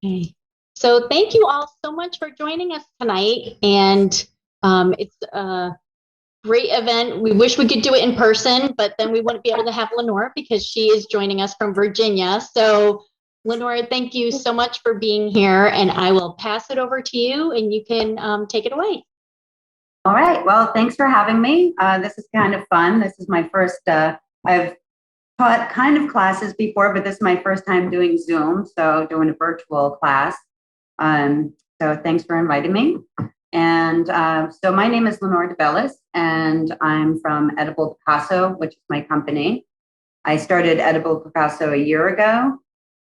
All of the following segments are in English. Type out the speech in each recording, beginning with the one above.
Okay. So thank you all so much for joining us tonight. And it's a great event. We wish we could do it in person, but then we wouldn't be able to have Lenore because she is joining us from Virginia. So Lenore, thank you so much for being here. And I will pass it over to you and you can take it away. All right. Well, thanks for having me. This is kind of fun. This is my first, I've taught kind of classes before, but this is my first time doing Zoom, so doing a virtual class. So thanks for inviting me. And so my name is Lenore DeBellis, and I'm from Edible Picasso, which is my company. I started Edible Picasso a year ago.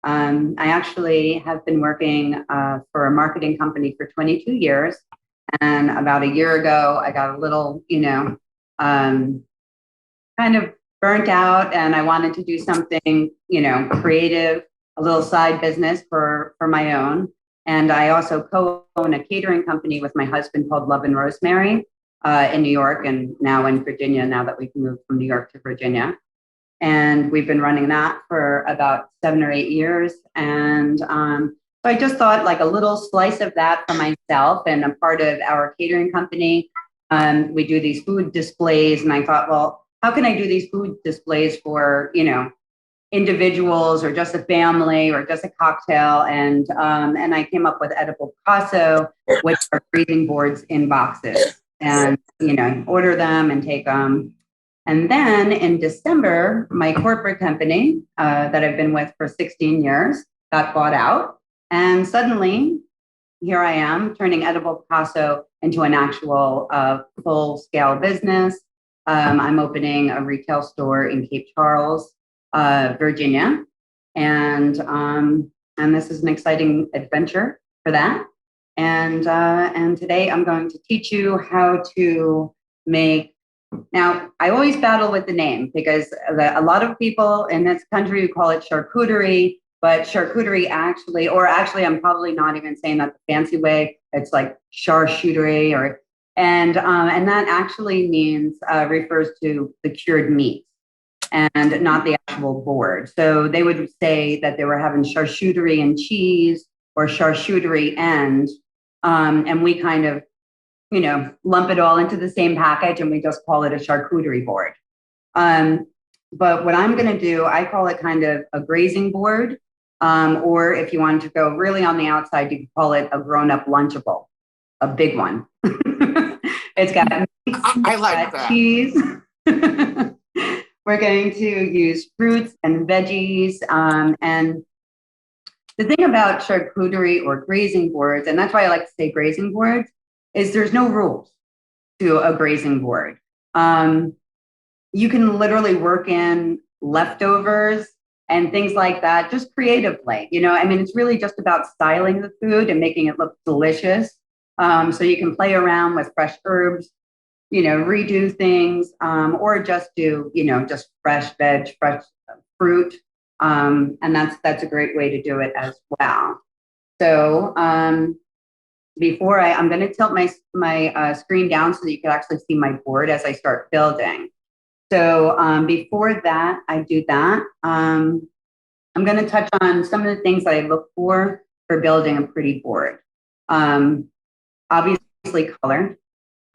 I actually have been working for a marketing company for 22 years. And about a year ago, I got a little, kind of burnt out, and I wanted to do something, creative, a little side business for my own. And I also co-own a catering company with my husband called Love and Rosemary in New York and now in Virginia, now that we've moved from New York to Virginia. And we've been running that for about 7 or 8 years. And so I just thought like a little slice of that for myself, and I'm part of our catering company. We do these food displays, and I thought, well, how can I do these food displays for, individuals or just a family or just a cocktail? And I came up with Edible Picasso, which are grazing boards in boxes, and order them and take them. And then in December, my corporate company that I've been with for 16 years got bought out, and suddenly here I am turning Edible Picasso into an actual full-scale business. I'm opening a retail store in Cape Charles, Virginia, and this is an exciting adventure for that. And today I'm going to teach you how to make. Now, I always battle with the name because a lot of people in this country call it charcuterie, but charcuterie actually I'm probably not even saying that the fancy way. It's like charcuterie, and that actually means refers to the cured meat and not the actual board. So they would say that they were having charcuterie and cheese or charcuterie and we kind of lump it all into the same package and we just call it a charcuterie board. But what I'm going to do, I call it kind of a grazing board. Or if you wanted to go really on the outside, you could call it a grown-up Lunchable, a big one. It's got meat, I like that. Cheese. We're going to use fruits and veggies. And the thing about charcuterie or grazing boards, and that's why I like to say grazing boards, is there's no rules to a grazing board. You can literally work in leftovers and things like that, just creatively. It's really just about styling the food and making it look delicious. So you can play around with fresh herbs, redo things, or just do, just fresh veg, fresh fruit. And that's a great way to do it as well. So before I'm going to tilt my screen down so that you can actually see my board as I start building. So before that, I do that. I'm going to touch on some of the things that I look for building a pretty board. Obviously, color.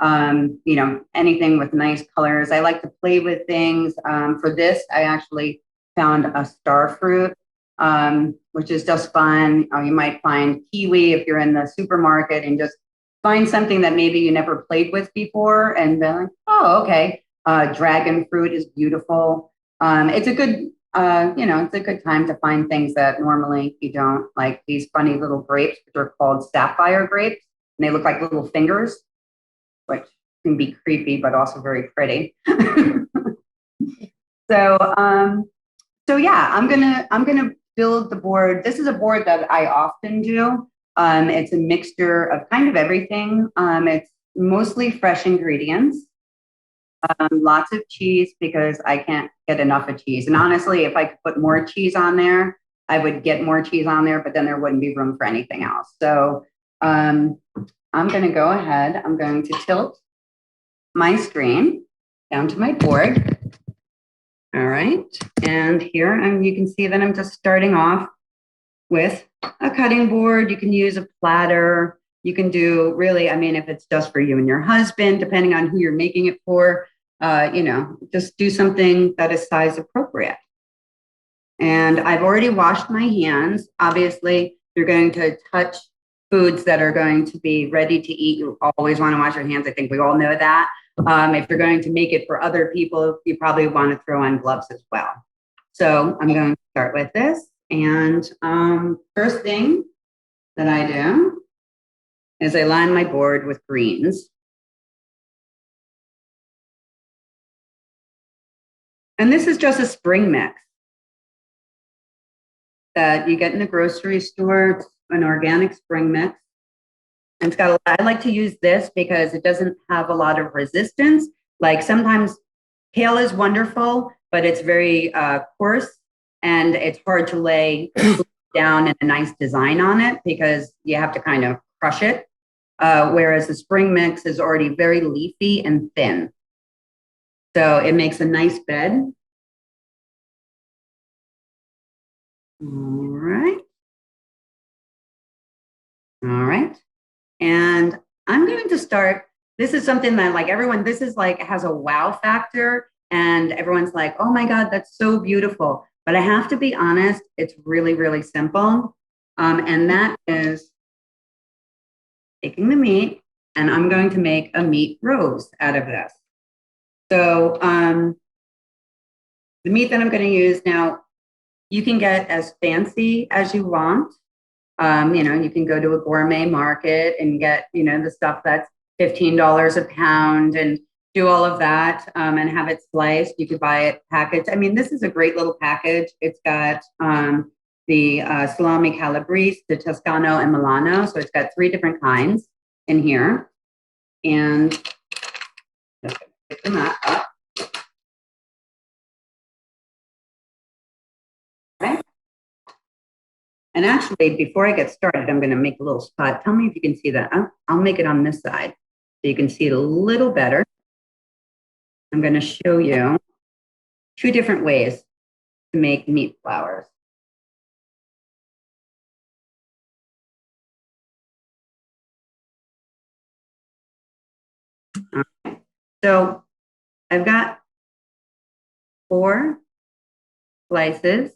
Anything with nice colors. I like to play with things. For this, I actually found a star fruit, which is just fun. You might find kiwi if you're in the supermarket and just find something that maybe you never played with before and then like, oh, okay. Dragon fruit is beautiful. It's a good, it's a good time to find things that normally you don't, like these funny little grapes, which are called sapphire grapes, and they look like little fingers, which can be creepy, but also very pretty. So yeah, I'm gonna build the board. This is a board that I often do. It's a mixture of kind of everything. It's mostly fresh ingredients. Lots of cheese because I can't get enough of cheese. And honestly, if I could put more cheese on there, I would get more cheese on there, but then there wouldn't be room for anything else. So I'm going to go ahead. I'm going to tilt my screen down to my board. All right. And here you can see that I'm just starting off with a cutting board. You can use a platter. You can do really, I mean, if it's just for you and your husband, depending on who you're making it for, just do something that is size appropriate. And I've already washed my hands. Obviously, you're going to touch foods that are going to be ready to eat. You always want to wash your hands. I think we all know that. If you're going to make it for other people, you probably want to throw on gloves as well. So I'm going to start with this. And first thing that I do is I line my board with greens. And this is just a spring mix that you get in the grocery store. It's an organic spring mix. And it's got a lot, I like to use this because it doesn't have a lot of resistance. Like sometimes kale is wonderful, but it's very coarse and it's hard to lay down in a nice design on it because you have to kind of crush it. Whereas the spring mix is already very leafy and thin. So it makes a nice bed. All right. All right. And I'm going to start. This is something that like everyone, this is like has a wow factor. And everyone's like, oh my God, that's so beautiful. But I have to be honest, it's really, really simple. And that is taking the meat and I'm going to make a meat rose out of this. So the meat that I'm going to use now, you can get as fancy as you want. You can go to a gourmet market and get, the stuff that's $15 a pound and do all of that and have it sliced. You could buy it packaged. I mean, this is a great little package. It's got the salami calabrese, the Toscano, and Milano. So it's got 3 different kinds in here. And just pick them up. Okay. And actually, before I get started, I'm going to make a little spot. Tell me if you can see that. I'll make it on this side so you can see it a little better. I'm going to show you 2 different ways to make meat flowers. Okay. So I've got 4 slices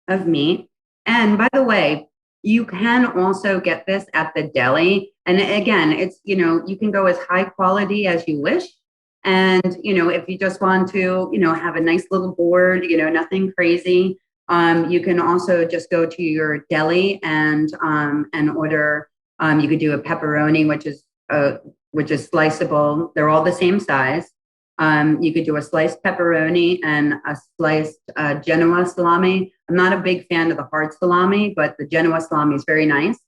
of meat. And by the way, you can also get this at the deli. And again, it's, you can go as high quality as you wish. And, if you just want to, have a nice little board, nothing crazy, you can also just go to your deli and order, you could do a pepperoni, which is sliceable. They're all the same size. You could do a sliced pepperoni and a sliced Genoa salami. I'm not a big fan of the hard salami, but the Genoa salami is very nice.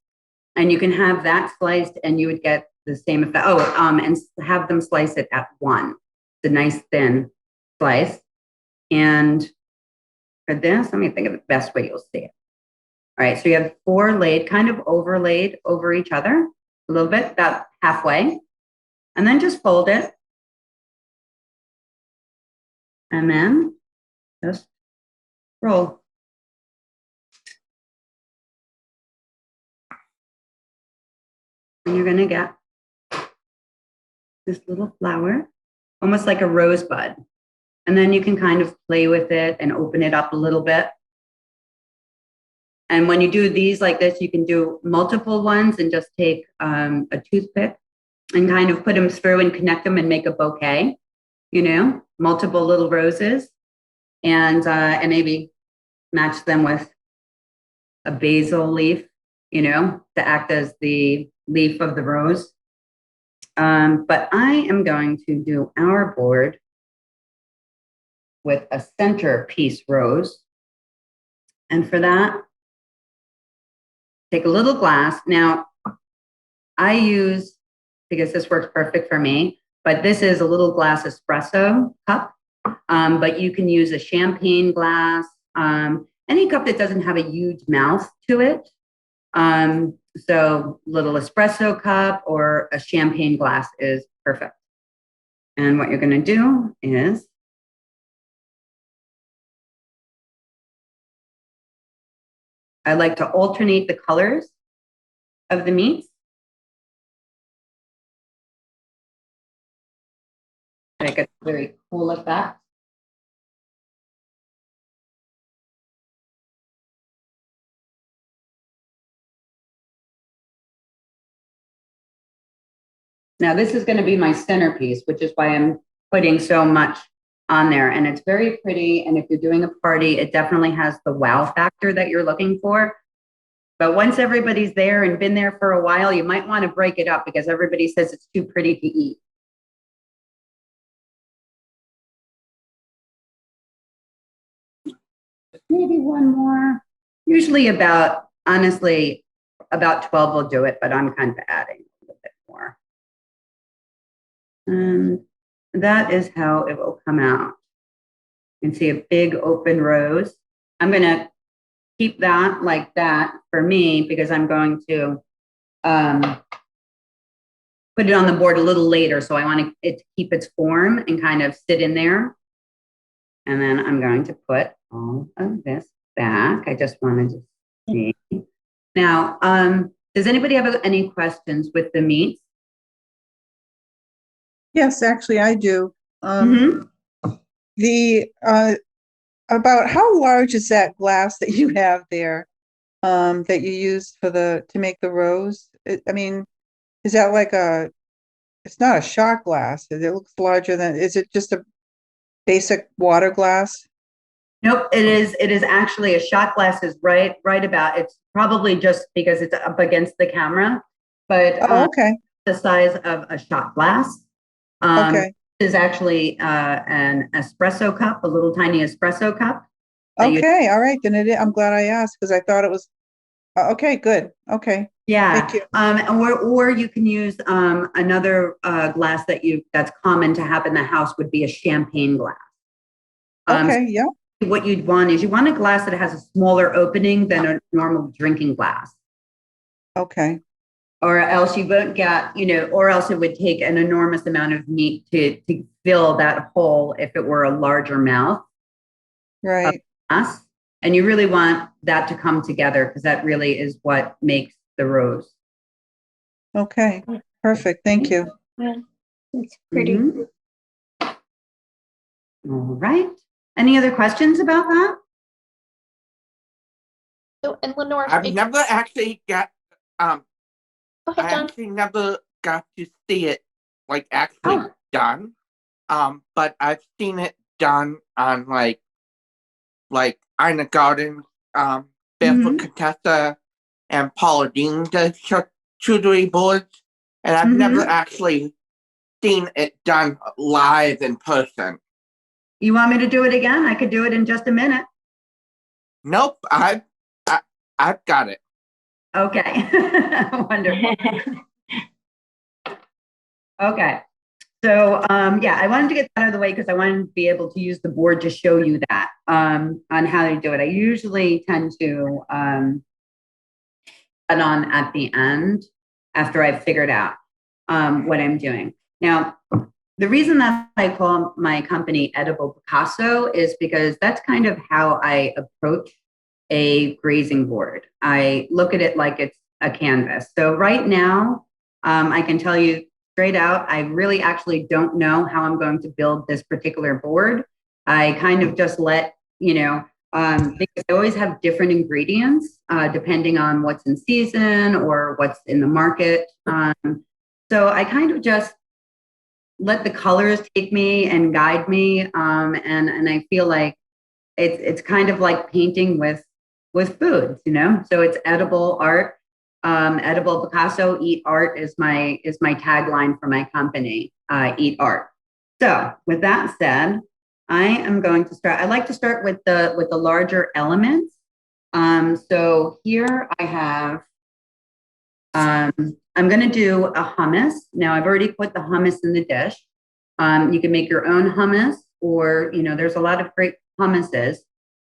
And you can have that sliced and you would get the same effect. And have them slice it at 1. It's a nice thin slice. And for this, let me think of the best way you'll see it. All right, so you have 4 laid, kind of overlaid over each other a little bit, about halfway. And then just fold it. And then just roll. And you're going to get this little flower, almost like a rosebud. And then you can kind of play with it and open it up a little bit. And when you do these like this, you can do multiple ones and just take a toothpick and kind of put them through and connect them and make a bouquet, multiple little roses. And maybe match them with a basil leaf, to act as the leaf of the rose. But I am going to do our board with a centerpiece rose. And for that, take a little glass. Now, I use, because this works perfect for me, but this is a little glass espresso cup. But you can use a champagne glass, any cup that doesn't have a huge mouth to it. So little espresso cup or a champagne glass is perfect. And what you're going to do is I like to alternate the colors of the meats. Make a very cool effect. Now this is going to be my centerpiece, which is why I'm putting so much on there. And it's very pretty. And if you're doing a party, it definitely has the wow factor that you're looking for. But once everybody's there and been there for a while, you might want to break it up because everybody says it's too pretty to eat. Maybe one more. Usually honestly, about 12 will do it, but I'm kind of adding a little bit more. And that is how it will come out. You can see a big open rose. I'm going to keep that like that for me because I'm going to put it on the board a little later. So I want it to keep its form and kind of sit in there. And then I'm going to put all of this back. I just wanted to see. Now, does anybody have any questions with the meats? Yes, actually, I do. Mhm. About how large is that glass that you have there, that you used to make the rose? I mean, is that like it's not a shot glass. It looks larger than, is it just a basic water glass? Nope, it is actually a shot glass is right about. It's probably just because it's up against the camera, but Okay. the size of a shot glass. Okay. Is actually an espresso cup, a little tiny espresso cup. Okay. All right. Then I'm glad I asked because I thought it was, okay, good. Okay. Yeah. Thank you. Or you can use another glass that's common to have in the house would be a champagne glass. Okay. Yeah. What you'd want is you want a glass that has a smaller opening than a normal drinking glass. Okay. Or else you won't get, or else it would take an enormous amount of meat to fill that hole if it were a larger mouth. Right. Glass. And you really want that to come together because that really is what makes the rose. Okay. Perfect. Thank you. Yeah, it's pretty. Mm-hmm. All right. Any other questions about that? So, and Lenore, I've never actually got go ahead, I John. actually never got to see it like actually done. But I've seen it done on like Ina Garden, Barefoot Contessa and Paula Dean does charcuterie boards. And I've never actually seen it done live in person. You want me to do it again? I could do it in just a minute. Nope, I've got it. Okay. Wonderful. Okay. So, yeah, I wanted to get that out of the way because I wanted to be able to use the board to show you that on how to do it. I usually tend to add on at the end after I've figured out what I'm doing. Now, the reason that I call my company Edible Picasso is because that's kind of how I approach a grazing board. I look at it like it's a canvas. So right now, I can tell you straight out, I really actually don't know how I'm going to build this particular board. I kind of just let, because I always have different ingredients depending on what's in season or what's in the market. So I kind of just let the colors take me and guide me. And I feel like it's kind of like painting with foods, so it's edible art. Edible Picasso, eat art is my tagline for my company, eat art. So with that said, I am going to start. I like to start with the larger elements. So here I have, I'm going to do a hummus. Now I've already put the hummus in the dish. You can make your own hummus, or there's a lot of great hummuses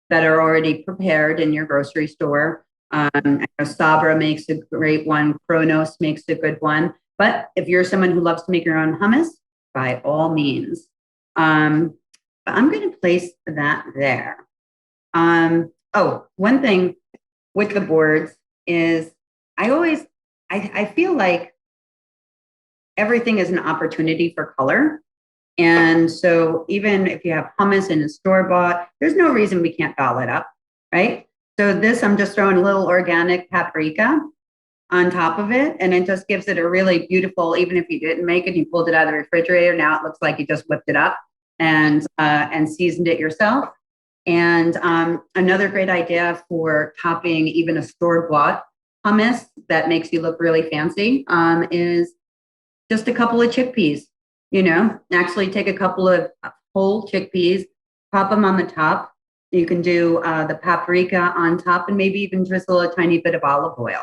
that are already prepared in your grocery store. I know Sabra makes a great one. Kronos makes a good one. But if you're someone who loves to make your own hummus, by all means. I'm going to place that there. Oh, one thing. with the boards is I feel like everything is an opportunity for color. And so even if you have hummus in a store bought, there's no reason we can't doll it up, right? So this, I'm just throwing a little organic paprika on top of it. And it just gives it a really beautiful, even if you didn't make it, you pulled it out of the refrigerator. Now it looks like you just whipped it up and seasoned it yourself. And another great idea for topping even a store-bought hummus that makes you look really fancy is just a couple of chickpeas. Actually take a couple of whole chickpeas, pop them on the top. You can do the paprika on top and maybe even drizzle a tiny bit of olive oil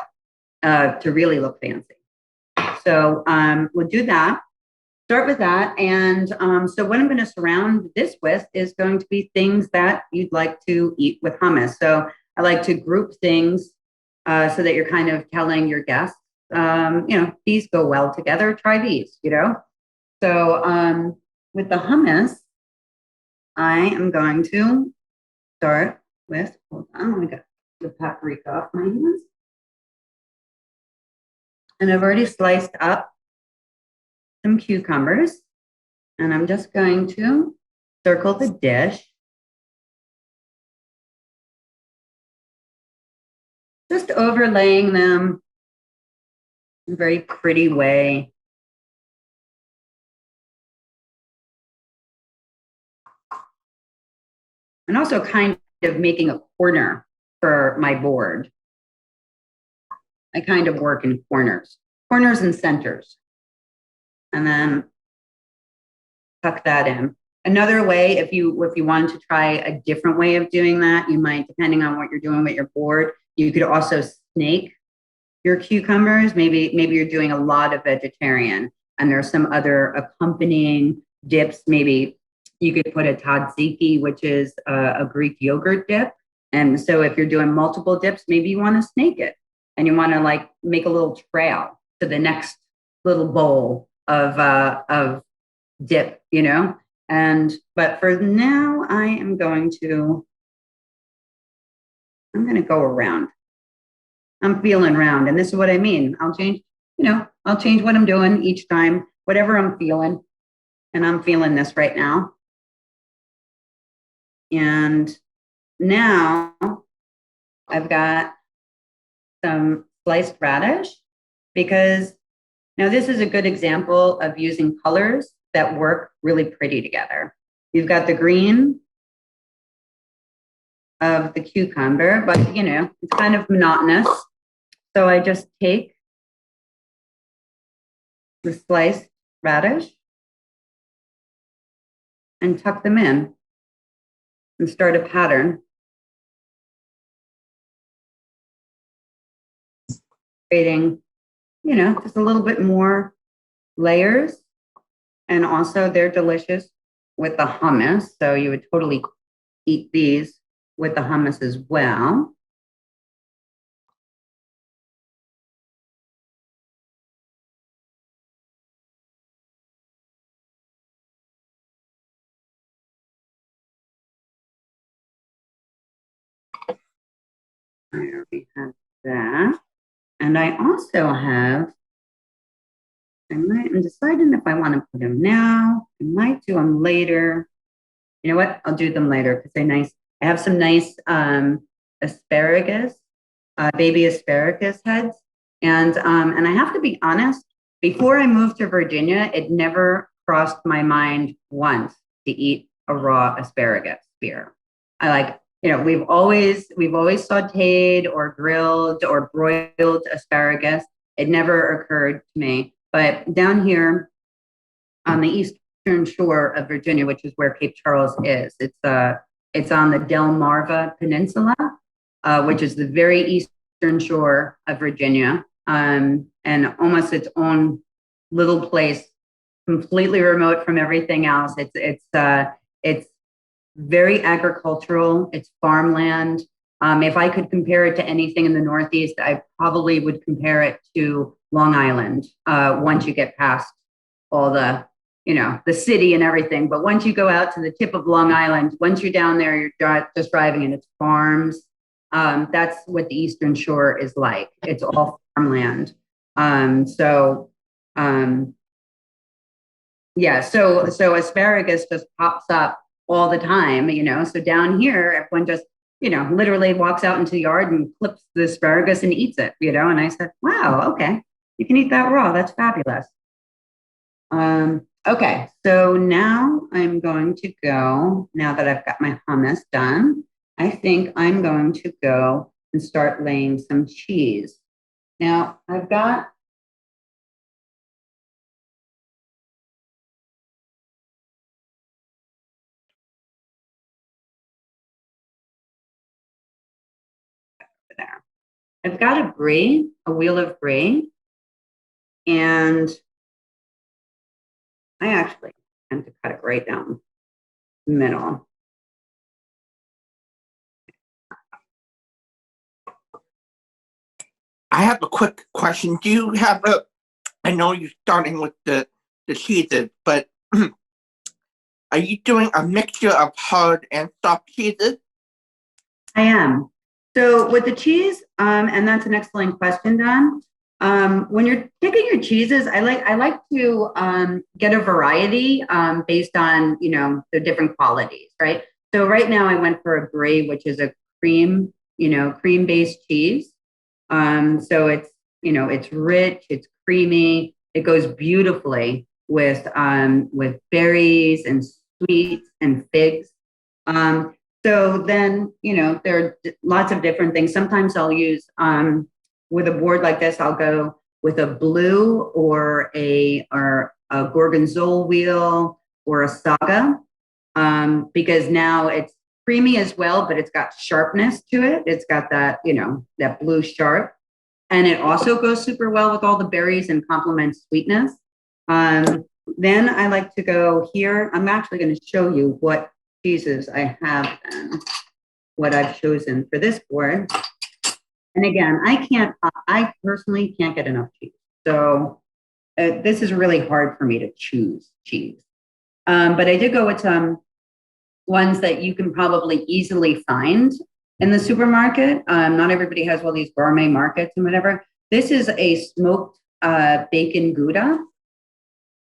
to really look fancy. So we'll do that. Start with that. And so what I'm going to surround this with is going to be things that you'd like to eat with hummus. So I like to group things so that you're kind of telling your guests, these go well together. Try these, So with the hummus, I am going to start with, hold on, let me get the paprika off my hands. And I've already sliced up some cucumbers. And I'm just going to circle the dish. Just overlaying them in a very pretty way. And also kind of making a corner for my board. I kind of work in corners and centers. And then tuck that in. Another way, if you wanted to try a different way of doing that, you might, depending on what you're doing with your board, you could also snake your cucumbers. Maybe you're doing a lot of vegetarian and there's some other accompanying dips. Maybe you could put a tzatziki, which is a Greek yogurt dip. And so if you're doing multiple dips, maybe you want to snake it and you want to like make a little trail to the next little bowl of dip, but for now I'm going to go around. I'm feeling around. And this is what I mean. I'll change what I'm doing each time, whatever I'm feeling. And I'm feeling this right now. And now I've got some sliced radish because now this is a good example of using colors that work really pretty together. You've got the green of the cucumber, but it's kind of monotonous. So I just take the sliced radish and tuck them in and start a pattern. Creating, just a little bit more layers. And also they're delicious with the hummus. So you would totally eat these with the hummus as well. I already have that. And I also have, I'm deciding if I want to put them now. I might do them later. You know what? I'll do them later because they're nice. I have some nice asparagus, baby asparagus heads. And I have to be honest, before I moved to Virginia, it never crossed my mind once to eat a raw asparagus spear. We've always sauteed or grilled or broiled asparagus. It never occurred to me. But down here on the eastern shore of Virginia, which is where Cape Charles is, it's on the Delmarva Peninsula, which is the very eastern shore of Virginia, and almost its own little place, completely remote from everything else. It's very agricultural. It's farmland. If I could compare it to anything in the Northeast, I probably would compare it to Long Island. Once you get past all the city and everything, but once you go out to the tip of Long Island, once you're down there, you're just driving and it's farms That's what the Eastern Shore is like. It's all farmland. So yeah, so asparagus just pops up all the time, you know. So down here, everyone just, you know, literally walks out into the yard and flips the asparagus and eats it, you know. And I said, wow, okay, you can eat that raw. That's fabulous. Okay, so now I'm going to go, now that I've got my hummus done, I think I'm going to go and start laying some cheese. Now I've got, there. I've got a brie, a wheel of brie, and I actually tend to cut it right down the middle. I have a quick question. Do you have a, I know you're starting with the cheeses, but are you doing a mixture of hard and soft cheeses? I am. So with the cheese, and that's an excellent question, Don. When you're picking your cheeses, I like to get a variety based on, you know, the different qualities, right? So right now I went for a brie, which is a cream, you know, cream-based cheese. So it's, you know, it's rich, it's creamy, it goes beautifully with berries and sweets and figs. So then, you know, there are lots of different things. Sometimes I'll use, with a board like this, I'll go with a blue or a gorgonzola wheel or a saga, because now it's creamy as well, but it's got sharpness to it. It's got that, you know, that blue sharp. And it also goes super well with all the berries and complements sweetness. Then I like to go here. I'm actually going to show you what cheeses I have and what I've chosen for this board. And again, I personally can't get enough cheese. So this is really hard for me to choose cheese. But I did go with some ones that you can probably easily find in the supermarket. Not everybody has all these gourmet markets and whatever. This is a smoked bacon Gouda.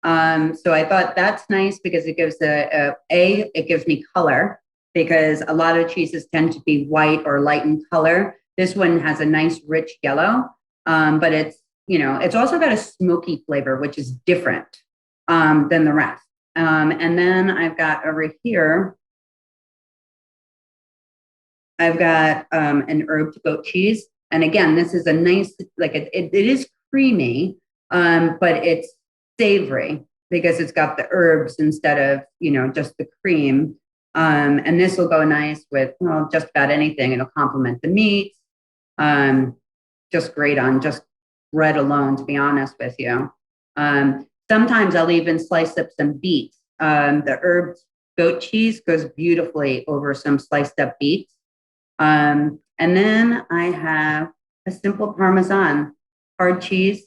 So I thought that's nice because it gives it gives me color, because a lot of cheeses tend to be white or light in color. This one has a nice rich yellow, but it's, you know, it's also got a smoky flavor, which is different than the rest. And then I've got over here, I've got an herbed goat cheese. And again, this is a nice, like it is creamy, but it's savory because it's got the herbs instead of, you know, just the cream. And this will go nice with, well, just about anything. It'll complement the meat. Just great on just bread alone, to be honest with you. Sometimes I'll even slice up some beets. The herbed goat cheese goes beautifully over some sliced up beets. And then I have a simple Parmesan, hard cheese,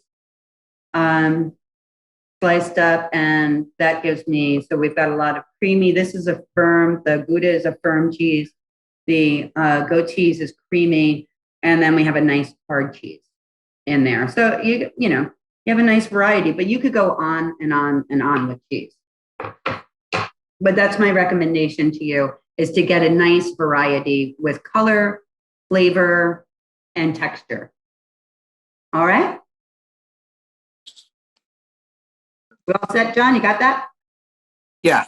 sliced up, and that gives me, so we've got a lot of creamy. This is a firm, the Gouda is a firm cheese. The goat cheese is creamy. And then we have a nice hard cheese in there. So, you know, you have a nice variety, but you could go on and on and on with cheese. But that's my recommendation to you, is to get a nice variety with color, flavor, and texture. All right? We all set, John? You got that? Yeah.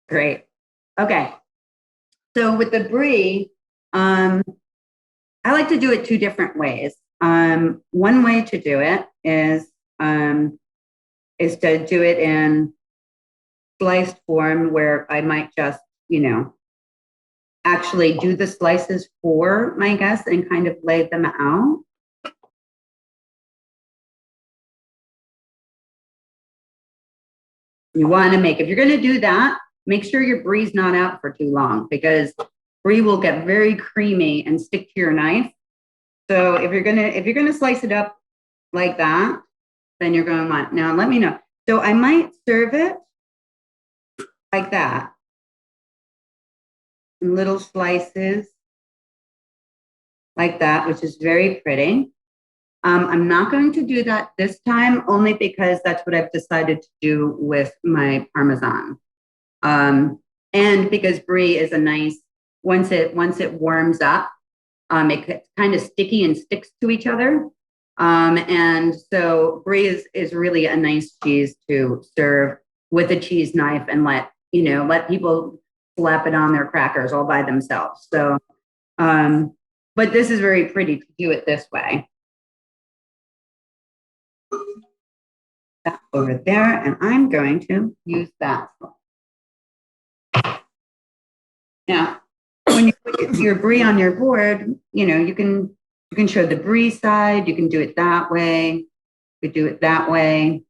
Great. Okay. So with the brie, I like to do it two different ways. One way to do it is to do it in sliced form, where I might just, you know, actually do the slices for my guests and kind of lay them out. You want to make, if you're going to do that, make sure your brie's not out for too long, because brie will get very creamy and stick to your knife. So if you're gonna slice it up like that, then you're going to want, now let me know. So I might serve it like that, in little slices. like that, which is very pretty. I'm not going to do that this time, only because that's what I've decided to do with my Parmesan. And because brie is a nice, once it warms up, it gets kind of sticky and sticks to each other. And so brie is really a nice cheese to serve with a cheese knife and let people slap it on their crackers all by themselves. So, but this is very pretty to do it this way. That over there, and I'm going to use that. Now, when you put your brie on your board, you can show the brie side. You can do it that way. You could do it that way.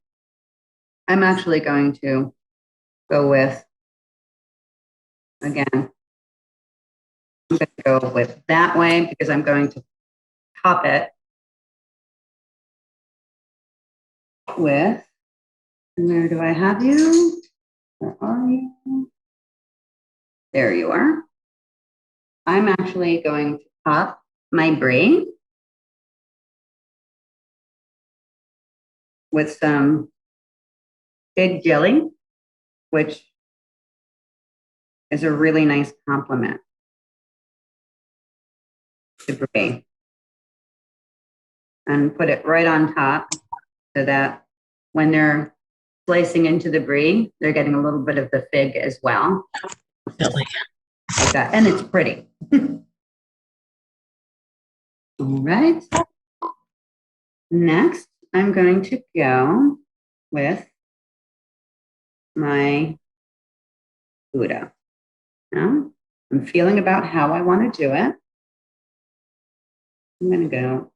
I'm actually going to go with, again, I'm going to go with that way because I'm going to top it with, where do I have you? Where are you? There you are. I'm actually going to top my brie with some fig jelly, which is a really nice complement to brie. And put it right on top so that when they're slicing into the brie, they're getting a little bit of the fig as well. Like that. And it's pretty. All right. Next, I'm going to go with my Gouda. Now, I'm feeling about how I want to do it. I'm going to go.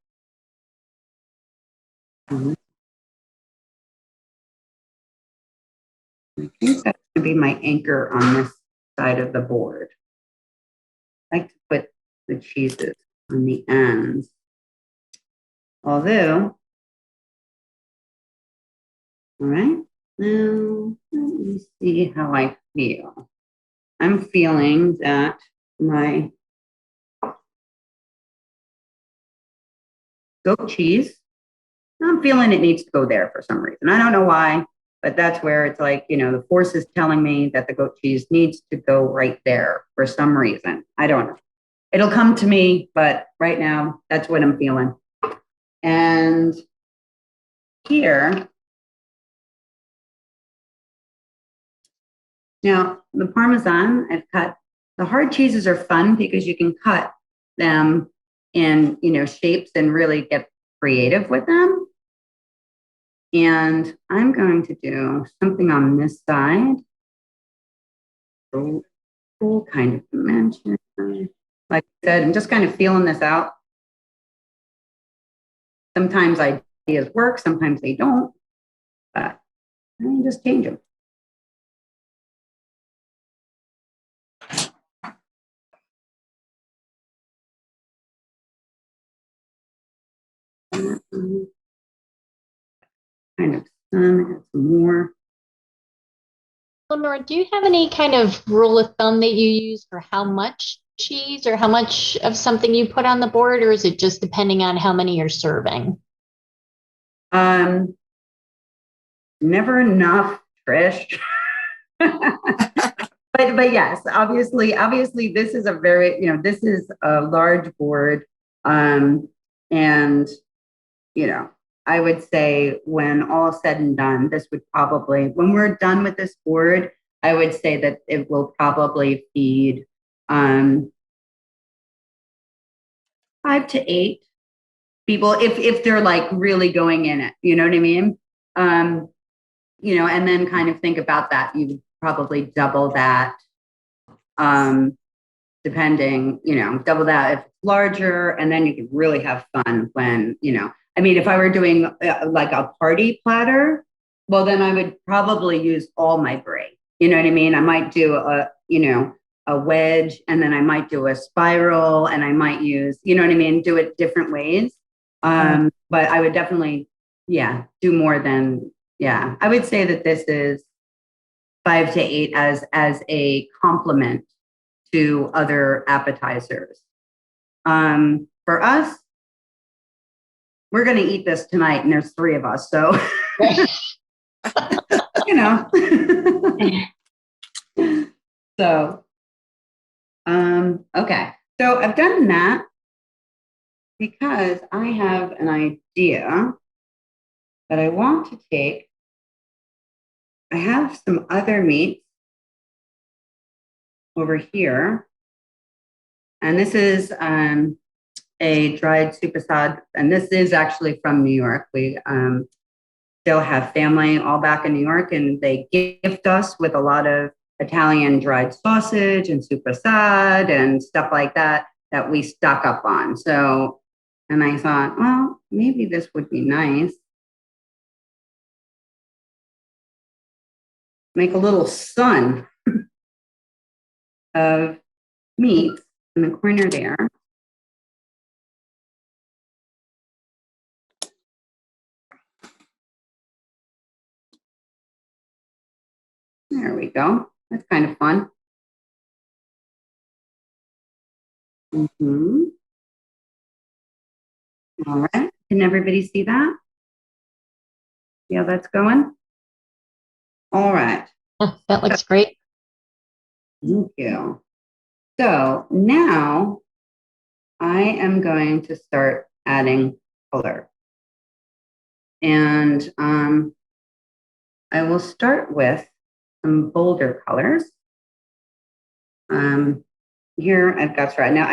I think that's going to be my anchor on this side of the board. I like to put the cheeses on the ends. Although, all right, now let me see how I feel. I'm feeling that my goat cheese, I'm feeling it needs to go there for some reason. I don't know why, but that's where it's like, the force is telling me that the goat cheese needs to go right there for some reason. I don't know. It'll come to me, but right now, that's what I'm feeling. And here, now the Parmesan, I've cut. The hard cheeses are fun because you can cut them in, shapes and really get creative with them. And I'm going to do something on this side. Cool kind of dimension. Like I said, I'm just kind of feeling this out. Sometimes ideas work, sometimes they don't, but I just change them. Kind of some more. Lenore, do you have any kind of rule of thumb that you use for how much cheese or how much of something you put on the board, or is it just depending on how many you're serving? Never enough, Trish. But yes, obviously this is a very, this is a large board. And, I would say when all said and done, this would probably, when we're done with this board, I would say that it will probably feed 5 to 8 people if they're like really going in it, you know what I mean? And then kind of think about that. You would probably double that, depending, double that if it's larger, and then you can really have fun when, if I were doing like a party platter, well, then I would probably use all my brie. You know what I mean? I might do a wedge, and then I might do a spiral, and I might use, you know what I mean? Do it different ways. But I would definitely, do more than, I would say that this is 5 to 8 as a complement to other appetizers. for us, we're going to eat this tonight, and there's 3 of us. So, you know. So, okay. So I've done that because I have an idea that I want to take. I have some other meats over here. And this is a dried supersad. And this is actually from New York. We still have family all back in New York, and they gift us with a lot of Italian dried sausage and supersad and stuff like that we stock up on. So, and I thought, well, maybe this would be nice. Make a little sun of meat in the corner there. There we go. That's kind of fun. Mm-hmm. All right. Can everybody see that? Yeah, that's going. All right. That looks great. Thank you. So now I am going to start adding color. And I will start with some bolder colors. Here I've got strawberry. Now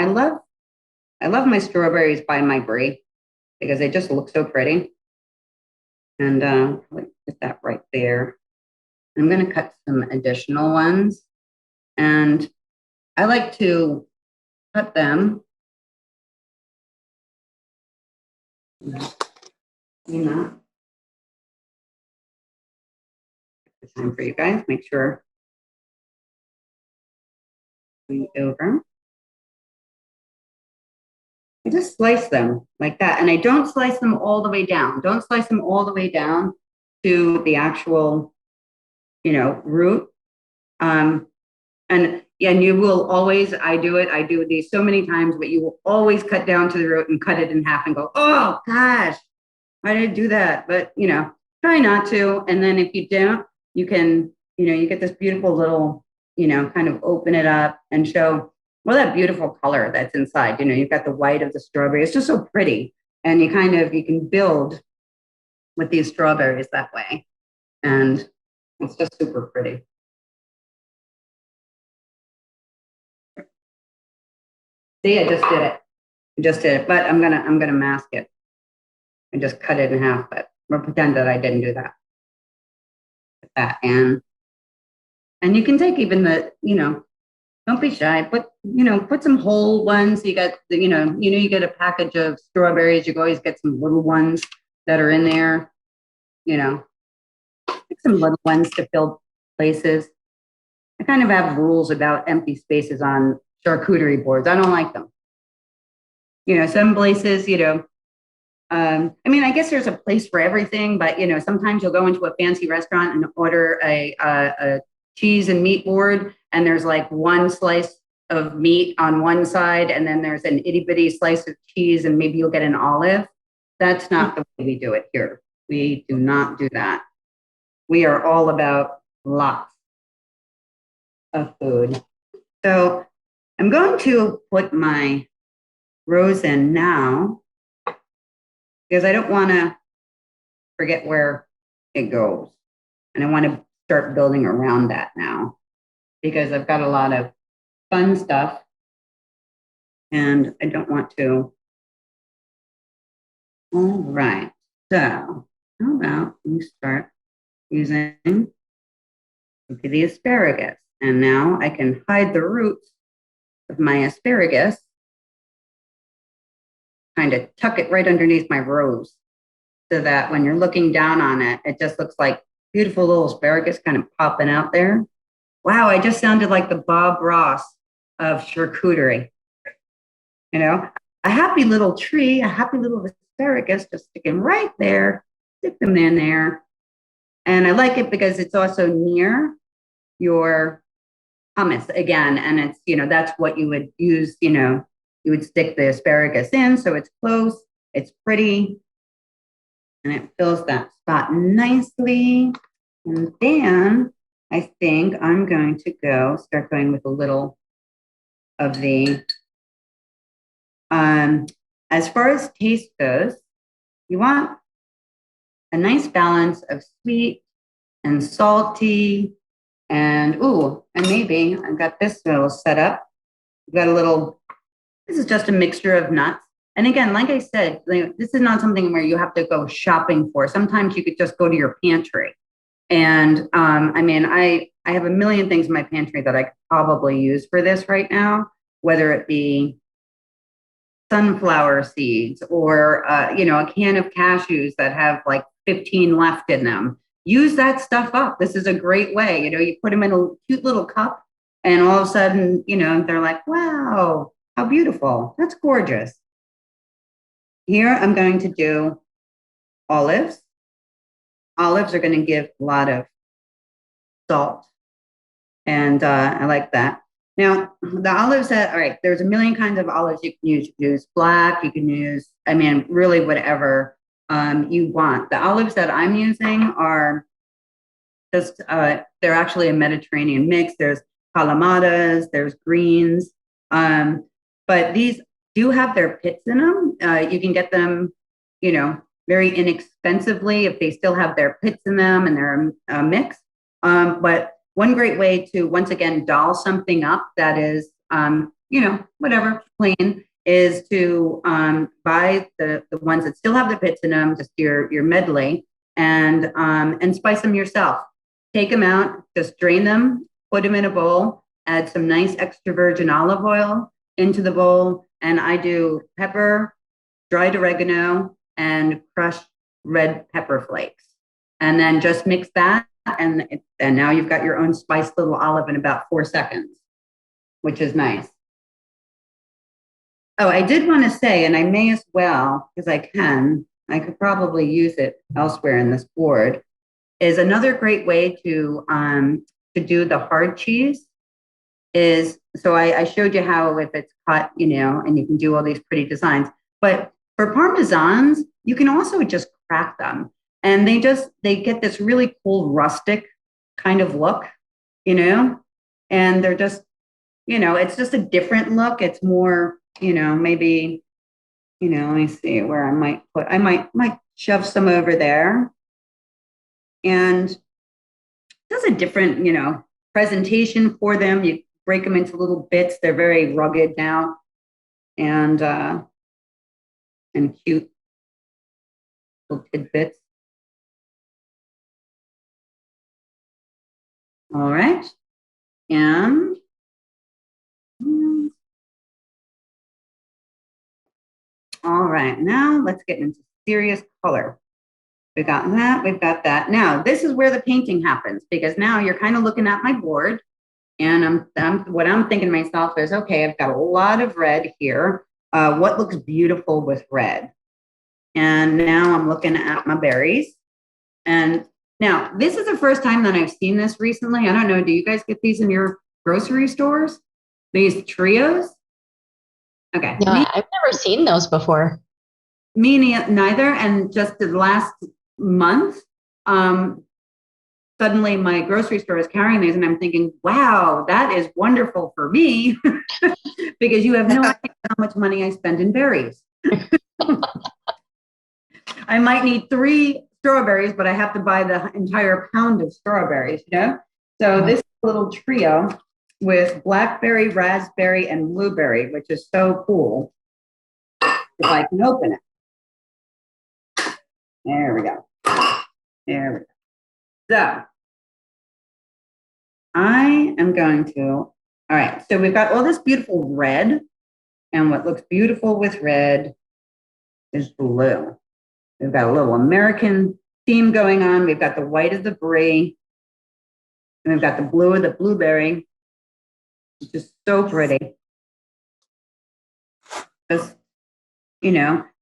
I love my strawberries by my brie because they just look so pretty. And let me get that right there. I'm going to cut some additional ones, and I like to cut them. You know, time for you guys. Make sure we over. I just slice them like that, and I don't slice them all the way down. Don't slice them all the way down to the actual, root. And you will always, I do these so many times, but you will always cut down to the root and cut it in half and go, oh gosh, why did I do that? But, try not to. And then if you don't, you can, you get this beautiful little, kind of open it up and show, well, that beautiful color that's inside. You've got the white of the strawberry. It's just so pretty. And you can build with these strawberries that way. And it's just super pretty. See, I just did it. But I'm gonna mask it and just cut it in half, but we'll pretend that I didn't do that. Put that in. And you can take even the, don't be shy. Put some whole ones. You got, you get a package of strawberries. You can always get some little ones that are in there. Pick some little ones to fill places. I kind of have rules about empty spaces on charcuterie boards. I don't like them. Some places, I guess there's a place for everything, but sometimes you'll go into a fancy restaurant and order a cheese and meat board, and there's like one slice of meat on one side, and then there's an itty bitty slice of cheese, and maybe you'll get an olive. That's not the way we do it here. We do not do that. We are all about lots of food. So I'm going to put my rose in now because I don't want to forget where it goes. And I want to start building around that now because I've got a lot of fun stuff and I don't want to. All right. So how about we start using the asparagus. And now I can hide the roots of my asparagus, kind of tuck it right underneath my rose so that when you're looking down on it, it just looks like beautiful little asparagus kind of popping out there. Wow, I just sounded like the Bob Ross of charcuterie. A happy little tree, a happy little asparagus just sticking right there, stick them in there. And I like it because it's also near your hummus again. And it's, that's what you would use, you would stick the asparagus in so it's close, it's pretty, and it fills that spot nicely. And then I think I'm going to start going with a little of the, as far as taste goes, you want a nice balance of sweet and salty and, and maybe I've got this little set up. We've got a little, this is just a mixture of nuts. And again, like I said, this is not something where you have to go shopping for. Sometimes you could just go to your pantry. And I mean, I have a million things in my pantry that I could probably use for this right now, whether it be sunflower seeds or, a can of cashews that have like 15 left in them. Use that stuff up. This is a great way. You put them in a cute little cup and all of a sudden, they're like, wow, how beautiful. That's gorgeous. Here I'm going to do olives. Olives are going to give a lot of salt. And I like that. Now, the olives all right, there's a million kinds of olives you can use. You can use black, you can use, really whatever you want. The olives that I'm using are just, they're actually a Mediterranean mix. There's Kalamatas, there's greens, but these do have their pits in them. You can get them, very inexpensively if they still have their pits in them and they're a mix. But one great way to, once again, doll something up that is, whatever, plain, is to buy the ones that still have the pits in them, just your medley, and spice them yourself. Take them out, just drain them, put them in a bowl, add some nice extra virgin olive oil into the bowl, and I do pepper, dried oregano, and crushed red pepper flakes. And then just mix that, and now you've got your own spiced little olive in about 4 seconds, which is nice. Oh, I did want to say, and I may as well, because I could probably use it elsewhere in this board, is another great way to do the hard cheese is, so I showed you how if it's cut, and you can do all these pretty designs, but for Parmesans, you can also just crack them. And they get this really cool rustic kind of look, and they're just, it's just a different look. It's more, maybe, let me see where I might shove some over there. And just a different, presentation for them. You break them into little bits. They're very rugged now and cute little tidbits. All right. And all right, now let's get into serious color. We've got that. Now, this is where the painting happens, because now you're kind of looking at my board, and what I'm thinking to myself is, okay, I've got a lot of red here. What looks beautiful with red? And now I'm looking at my berries. And now, this is the first time that I've seen this recently. I don't know, do you guys get these in your grocery stores? These trios? Okay. No, I've never seen those before. Me neither. And just the last month, suddenly my grocery store is carrying these, and I'm thinking, wow, that is wonderful for me, because you have no idea how much money I spend in berries. I might need 3 strawberries, but I have to buy the entire pound of strawberries, So this little trio with blackberry, raspberry, and blueberry, which is so cool. If I can open it. There we go. So I am going to, all right, so we've got all this beautiful red, and what looks beautiful with red is blue. We've got a little American theme going on. We've got the white of the brie, and we've got the blue of the blueberry. It's just so pretty. Just,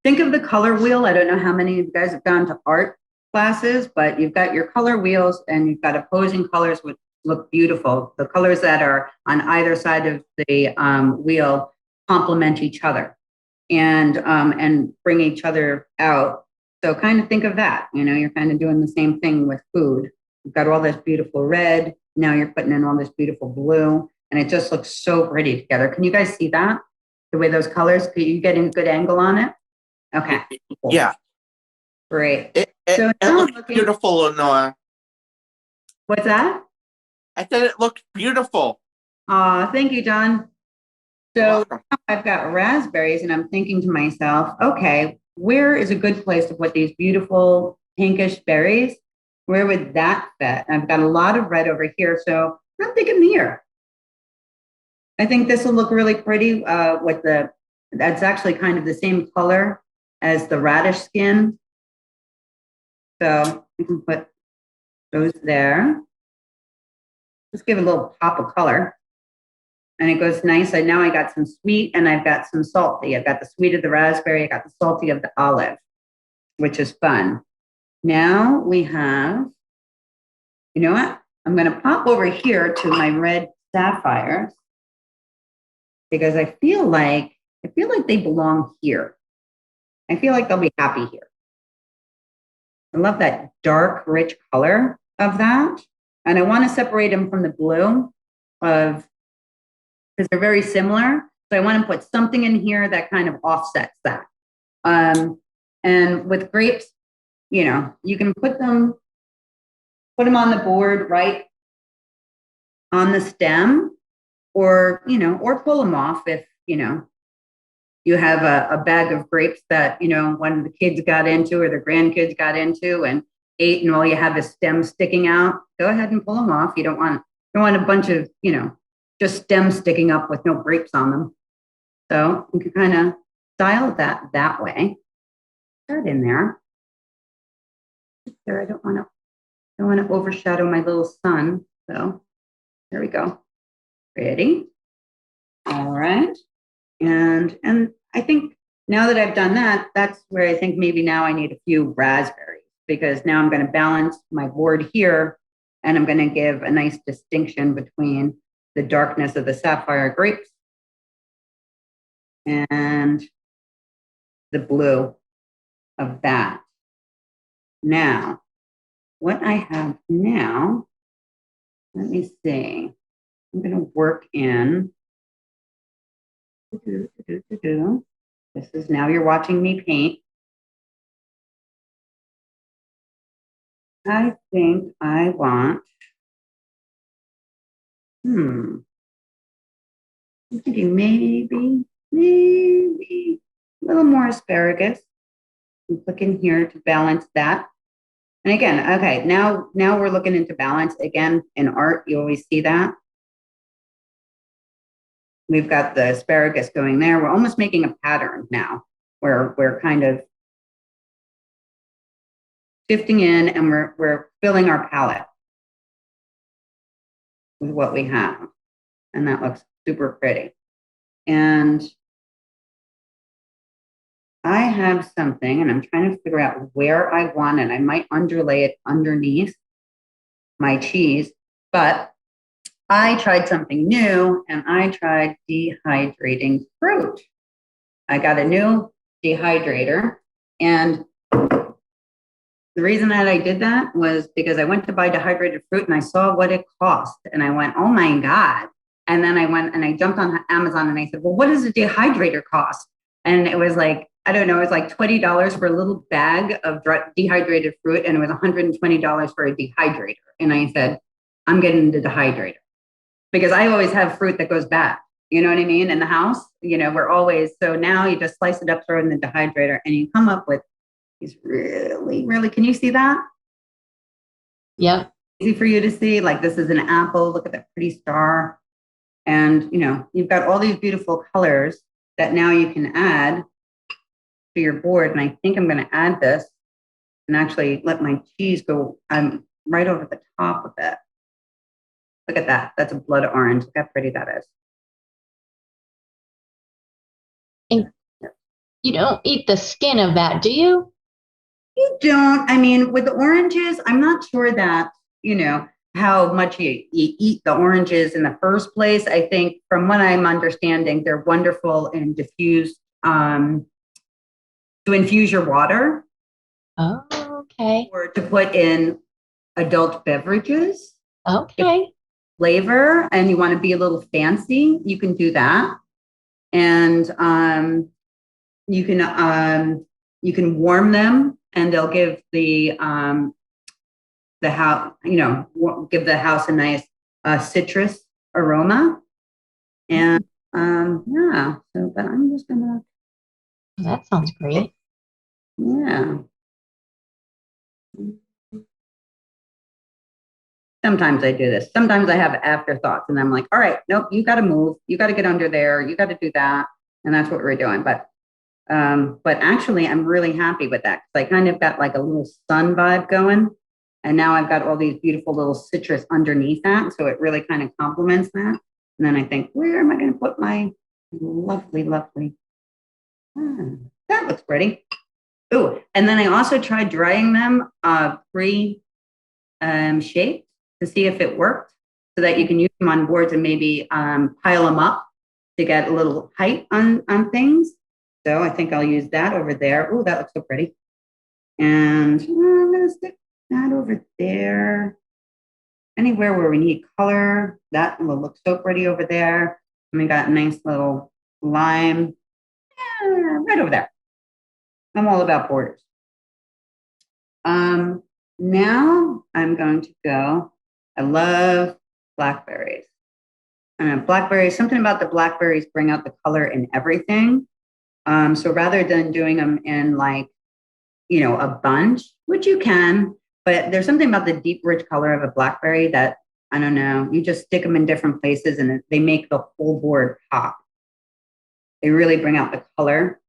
think of the color wheel. I don't know how many of you guys have gone to art classes, but you've got your color wheels, and you've got opposing colors which look beautiful. The colors that are on either side of the wheel complement each other and bring each other out. So kind of think of that, you're kind of doing the same thing with food. You've got all this beautiful red. Now you're putting in all this beautiful blue, and it just looks so pretty together. Can you guys see that? The way those colors, can you get a good angle on it? Okay. Cool. Yeah. Great. It So now looks beautiful, Lenore. What's that? I said it looks beautiful. Thank you, John. You're So welcome. now I've got raspberries, and I'm thinking to myself, okay, where is a good place to put these beautiful pinkish berries? Where would that fit? I've got a lot of red over here, so I'm thinking here. I think this will look really pretty that's actually kind of the same color as the radish skin. So you can put those there. Just give it a little pop of color. And it goes nice. And now I got some sweet and I've got some salty. I've got the sweet of the raspberry. I got the salty of the olive, which is fun. Now we have, you know what? I'm going to pop over here to my red sapphires because I feel like they belong here. I feel like they'll be happy here. I love that dark, rich color of that. And I want to separate them from the blue because they're very similar. So I want to put something in here that kind of offsets that. And with grapes, you can put them on the board right on the stem or pull them off if, you have a bag of grapes that, one of the kids got into or the grandkids got into and ate and all you have is stems sticking out. Go ahead and pull them off. You don't want a bunch of, just stems sticking up with no grapes on them. So you can kind of style that way. Start in there. There, I don't want to overshadow my little sun. So there we go. Ready? All right. And I think now that I've done that, that's where I think maybe now I need a few raspberries because now I'm going to balance my board here and I'm going to give a nice distinction between the darkness of the sapphire grapes and the blue of that. Now, what I have now, let me see. I'm going to work in. This is now you're watching me paint. I think I want, I'm thinking maybe a little more asparagus. I'm clicking here to balance that. And again, okay, now we're looking into balance. Again, in art, you always see that. We've got the asparagus going there. We're almost making a pattern now where we're kind of shifting in and we're filling our palette with what we have. And that looks super pretty. And I have something and I'm trying to figure out where I want it. I might underlay it underneath my cheese, but I tried something new and I tried dehydrating fruit. I got a new dehydrator and the reason that I did that was because I went to buy dehydrated fruit and I saw what it cost and I went, oh my God. And then I went and I jumped on Amazon and I said, well, what does a dehydrator cost? And it was like, I don't know, it was like $20 for a little bag of dehydrated fruit and it was $120 for a dehydrator. And I said, I'm getting the dehydrator. Because I always have fruit that goes bad, you know what I mean? In the house, we're always, so now you just slice it up, throw it in the dehydrator, and you come up with these really, really, can you see that? Yeah. Easy for you to see, like this is an apple, look at that pretty star. And, you've got all these beautiful colors that now you can add to your board. And I think I'm going to add this and actually let my cheese go right over the top of it. Look at that. That's a blood orange. Look how pretty that is. And you don't eat the skin of that, do you? You don't. I mean, with the oranges, I'm not sure that, how much you eat the oranges in the first place. I think from what I'm understanding, they're wonderful in diffused, to infuse your water Oh, okay. or to put in adult beverages. Okay. Flavor and you want to be a little fancy, you can do that. And you can warm them and they'll give the house, give the house a nice citrus aroma. And yeah, so but I'm just gonna, That sounds great. yeah. Sometimes I do this. Sometimes I have afterthoughts and I'm like, all right, nope, you got to move. You got to get under there. You got to do that. And that's what we're doing. But actually I'm really happy with that. Cause I kind of got like a little sun vibe going. And now I've got all these beautiful little citrus underneath that. So it really kind of complements that. And then I think, where am I going to put my lovely, that looks pretty. Oh, and then I also tried drying them pre-shaped to see if it worked so that you can use them on boards and maybe pile them up to get a little height on things. So I think I'll use that over there. Oh, that looks so pretty. And I'm going to stick that over there. Anywhere where we need color, that will look so pretty over there. And we got a nice little lime right over there. I'm all about borders. Now I'm going to go. I love blackberries. Blackberries, something about the blackberries bring out the color in everything. So rather than doing them in like, a bunch, which you can, but there's something about the deep, rich color of a blackberry that, I don't know, you just stick them in different places and they make the whole board pop. They really bring out the color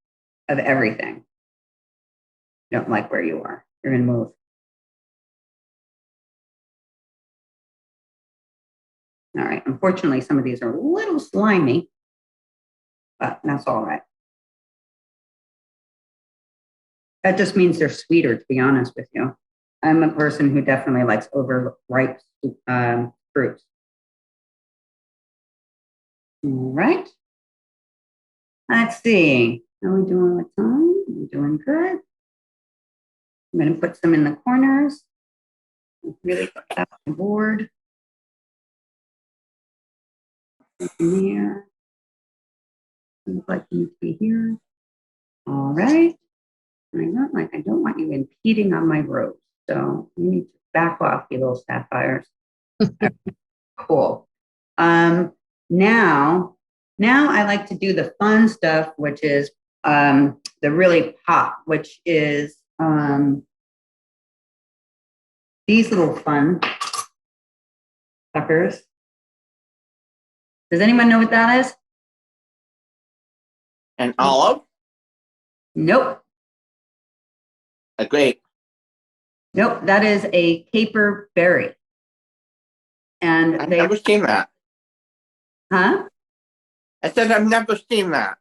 of everything. Don't like where you are. You're going to move. All right. Unfortunately, some of these are a little slimy, but that's all right. That just means they're sweeter, to be honest with you. I'm a person who definitely likes overripe fruits. All right. Let's see. How are we doing with time? We're doing good. I'm going to put some in the corners. Really put that on the board. In there. Looks like you need to be here. All right. And I don't want you impeding on my rows. So you need to back off, you little sapphires. Cool. Now I like to do the fun stuff, which is the really pop, which is these little fun suckers. Does anyone know what that is? An olive? Nope. A grape. Nope. That is a caper berry. And I've never seen that. Huh? I said I've never seen that.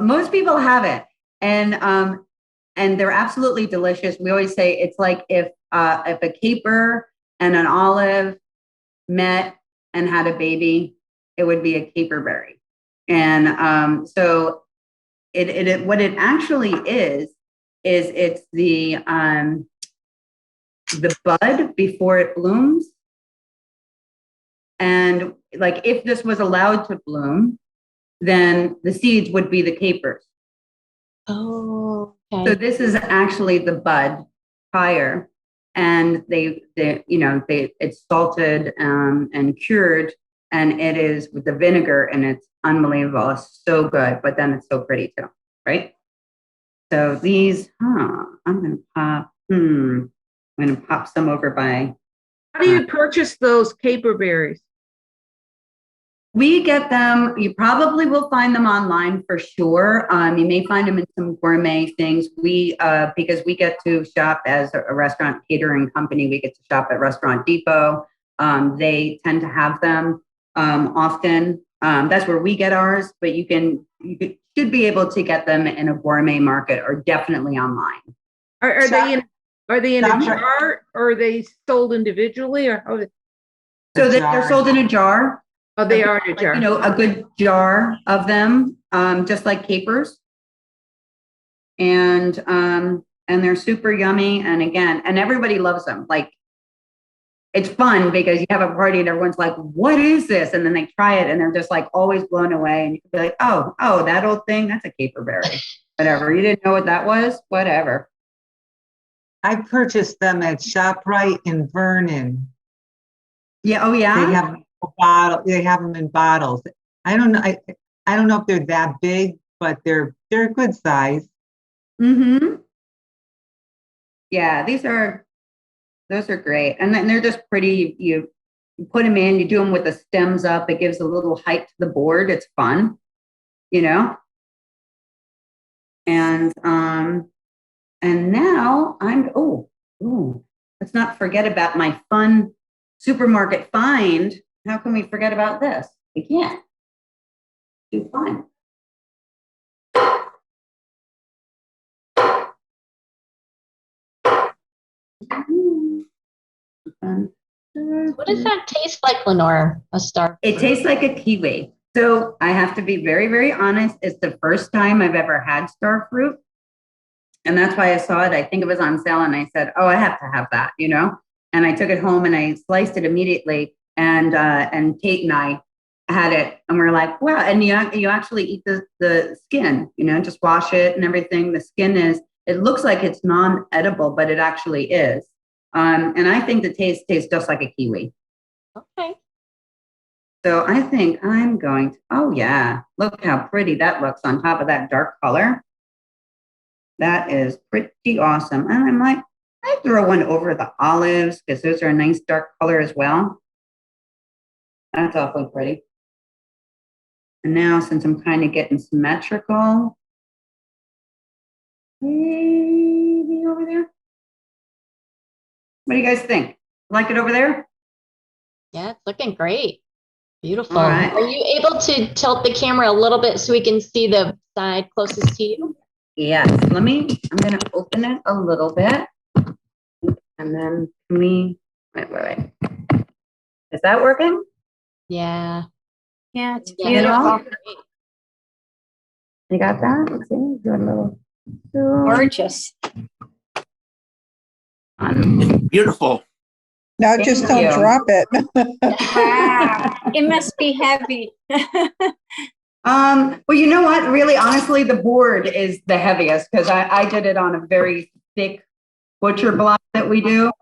Most people have it, and they're absolutely delicious. We always say it's like if a caper and an olive met and had a baby, it would be a caperberry. And so it what it actually is it's the bud before it blooms. And like if this was allowed to bloom, then the seeds would be the capers. Oh, okay. So this is actually the bud prior, and it's salted and cured, and it is with the vinegar, and it's unbelievable. It's so good, but then it's so pretty too, right? So these, I'm going to pop some over by. How do you purchase those caperberries? We get them, you probably will find them online for sure. You may find them in some gourmet things. Because we get to shop as a restaurant catering company, we get to shop at Restaurant Depot. They tend to have them often. That's where we get ours, but you should be able to get them in a gourmet market or definitely online. Are they in a jar, or are they sold individually, or how? So they're jar. sold in a jar. Oh, they are in a Like, jar. you know, a good jar of them, just like capers. And they're super yummy. And again, and everybody loves them. Like, it's fun because you have a party and everyone's like, what is this? And then they try it and they're just like always blown away. And you can be like, oh, that old thing, that's a caperberry. Whatever. You didn't know what that was? Whatever. I purchased them at ShopRite in Vernon. Yeah. Oh, They yeah. have a bottle. They have them in bottles. I don't know. I don't know if they're that big, but they're a good size. Mm-hmm. Yeah, those are great. And then they're just pretty. You put them in, you do them with the stems up. It gives a little height to the board. It's fun, you know? And now let's not forget about my fun supermarket find. How can we forget about this? We can't. Do fun. What does that taste like, Lenore? A star It fruit? tastes like a kiwi. So I have to be very, very honest. It's the first time I've ever had star fruit. And that's why I saw it. I think it was on sale and I said, oh, I have to have that, you know? And I took it home and I sliced it immediately. And Tate and I had it and we're like, wow. And you actually eat the skin, you know, just wash it and everything. The skin it looks like it's non-edible, but it actually is. And I think the taste tastes just like a kiwi. Okay. So I think I'm going to, oh yeah, look how pretty that looks on top of that dark color. That is pretty awesome. And I might throw one over the olives because those are a nice dark color as well. That's awfully pretty. And now since I'm kind of getting symmetrical, maybe over there. What do you guys think? Like it over there? Yeah, it's looking great. Beautiful. All right. Are you able to tilt the camera a little bit so we can see the side closest to you? Yes. I'm going to open it a little bit. And then wait. Is that working? Yeah. Yeah, it's Yeah, beautiful. they're great. You got that? Let's see. Do a little. Gorgeous. Beautiful. Now Thank just don't you. drop it. Wow. It must be heavy. Well, you know what? Really, honestly, the board is the heaviest because I did it on a very thick butcher block that we do.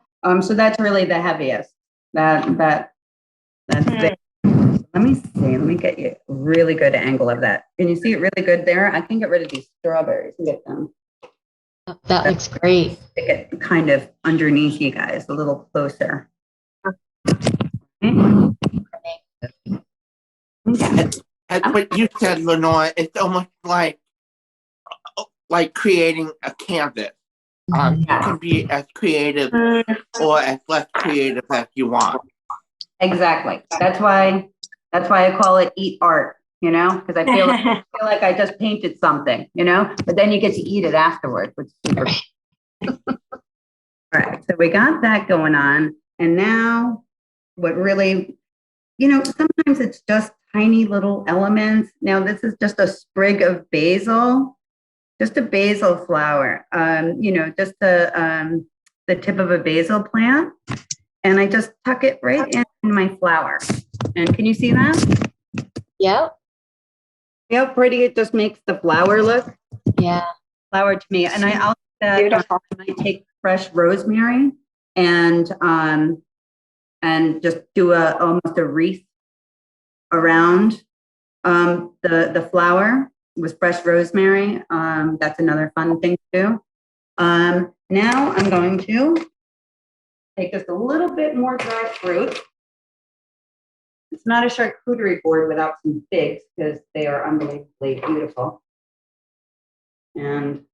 So that's really the heaviest. That's thick. Let me see. Let me get you a really good angle of that. Can you see it really good there? I can get rid of these strawberries and get them. That looks great. Stick it kind of underneath you guys a little closer. That's what you said, Lenore. It's almost like creating a canvas. You can be as creative or as less creative as you want. Exactly. That's why I call it eat art, you know, because I feel like I just painted something, you know, but then you get to eat it afterwards, which is super. All right. So we got that going on. And now what really, you know, sometimes it's just tiny little elements. Now this is just a sprig of basil, just a basil flower, you know, just the tip of a basil plant. And I just tuck it right in my flower. And can you see that? Yep. See how pretty it just makes the flower look? Yeah. Flower to me. And I Beautiful. might take fresh rosemary and just do almost a wreath around the flower with fresh rosemary. That's another fun thing to do. Now I'm going to take just a little bit more dried fruit. It's not a charcuterie board without some figs because they are unbelievably beautiful. And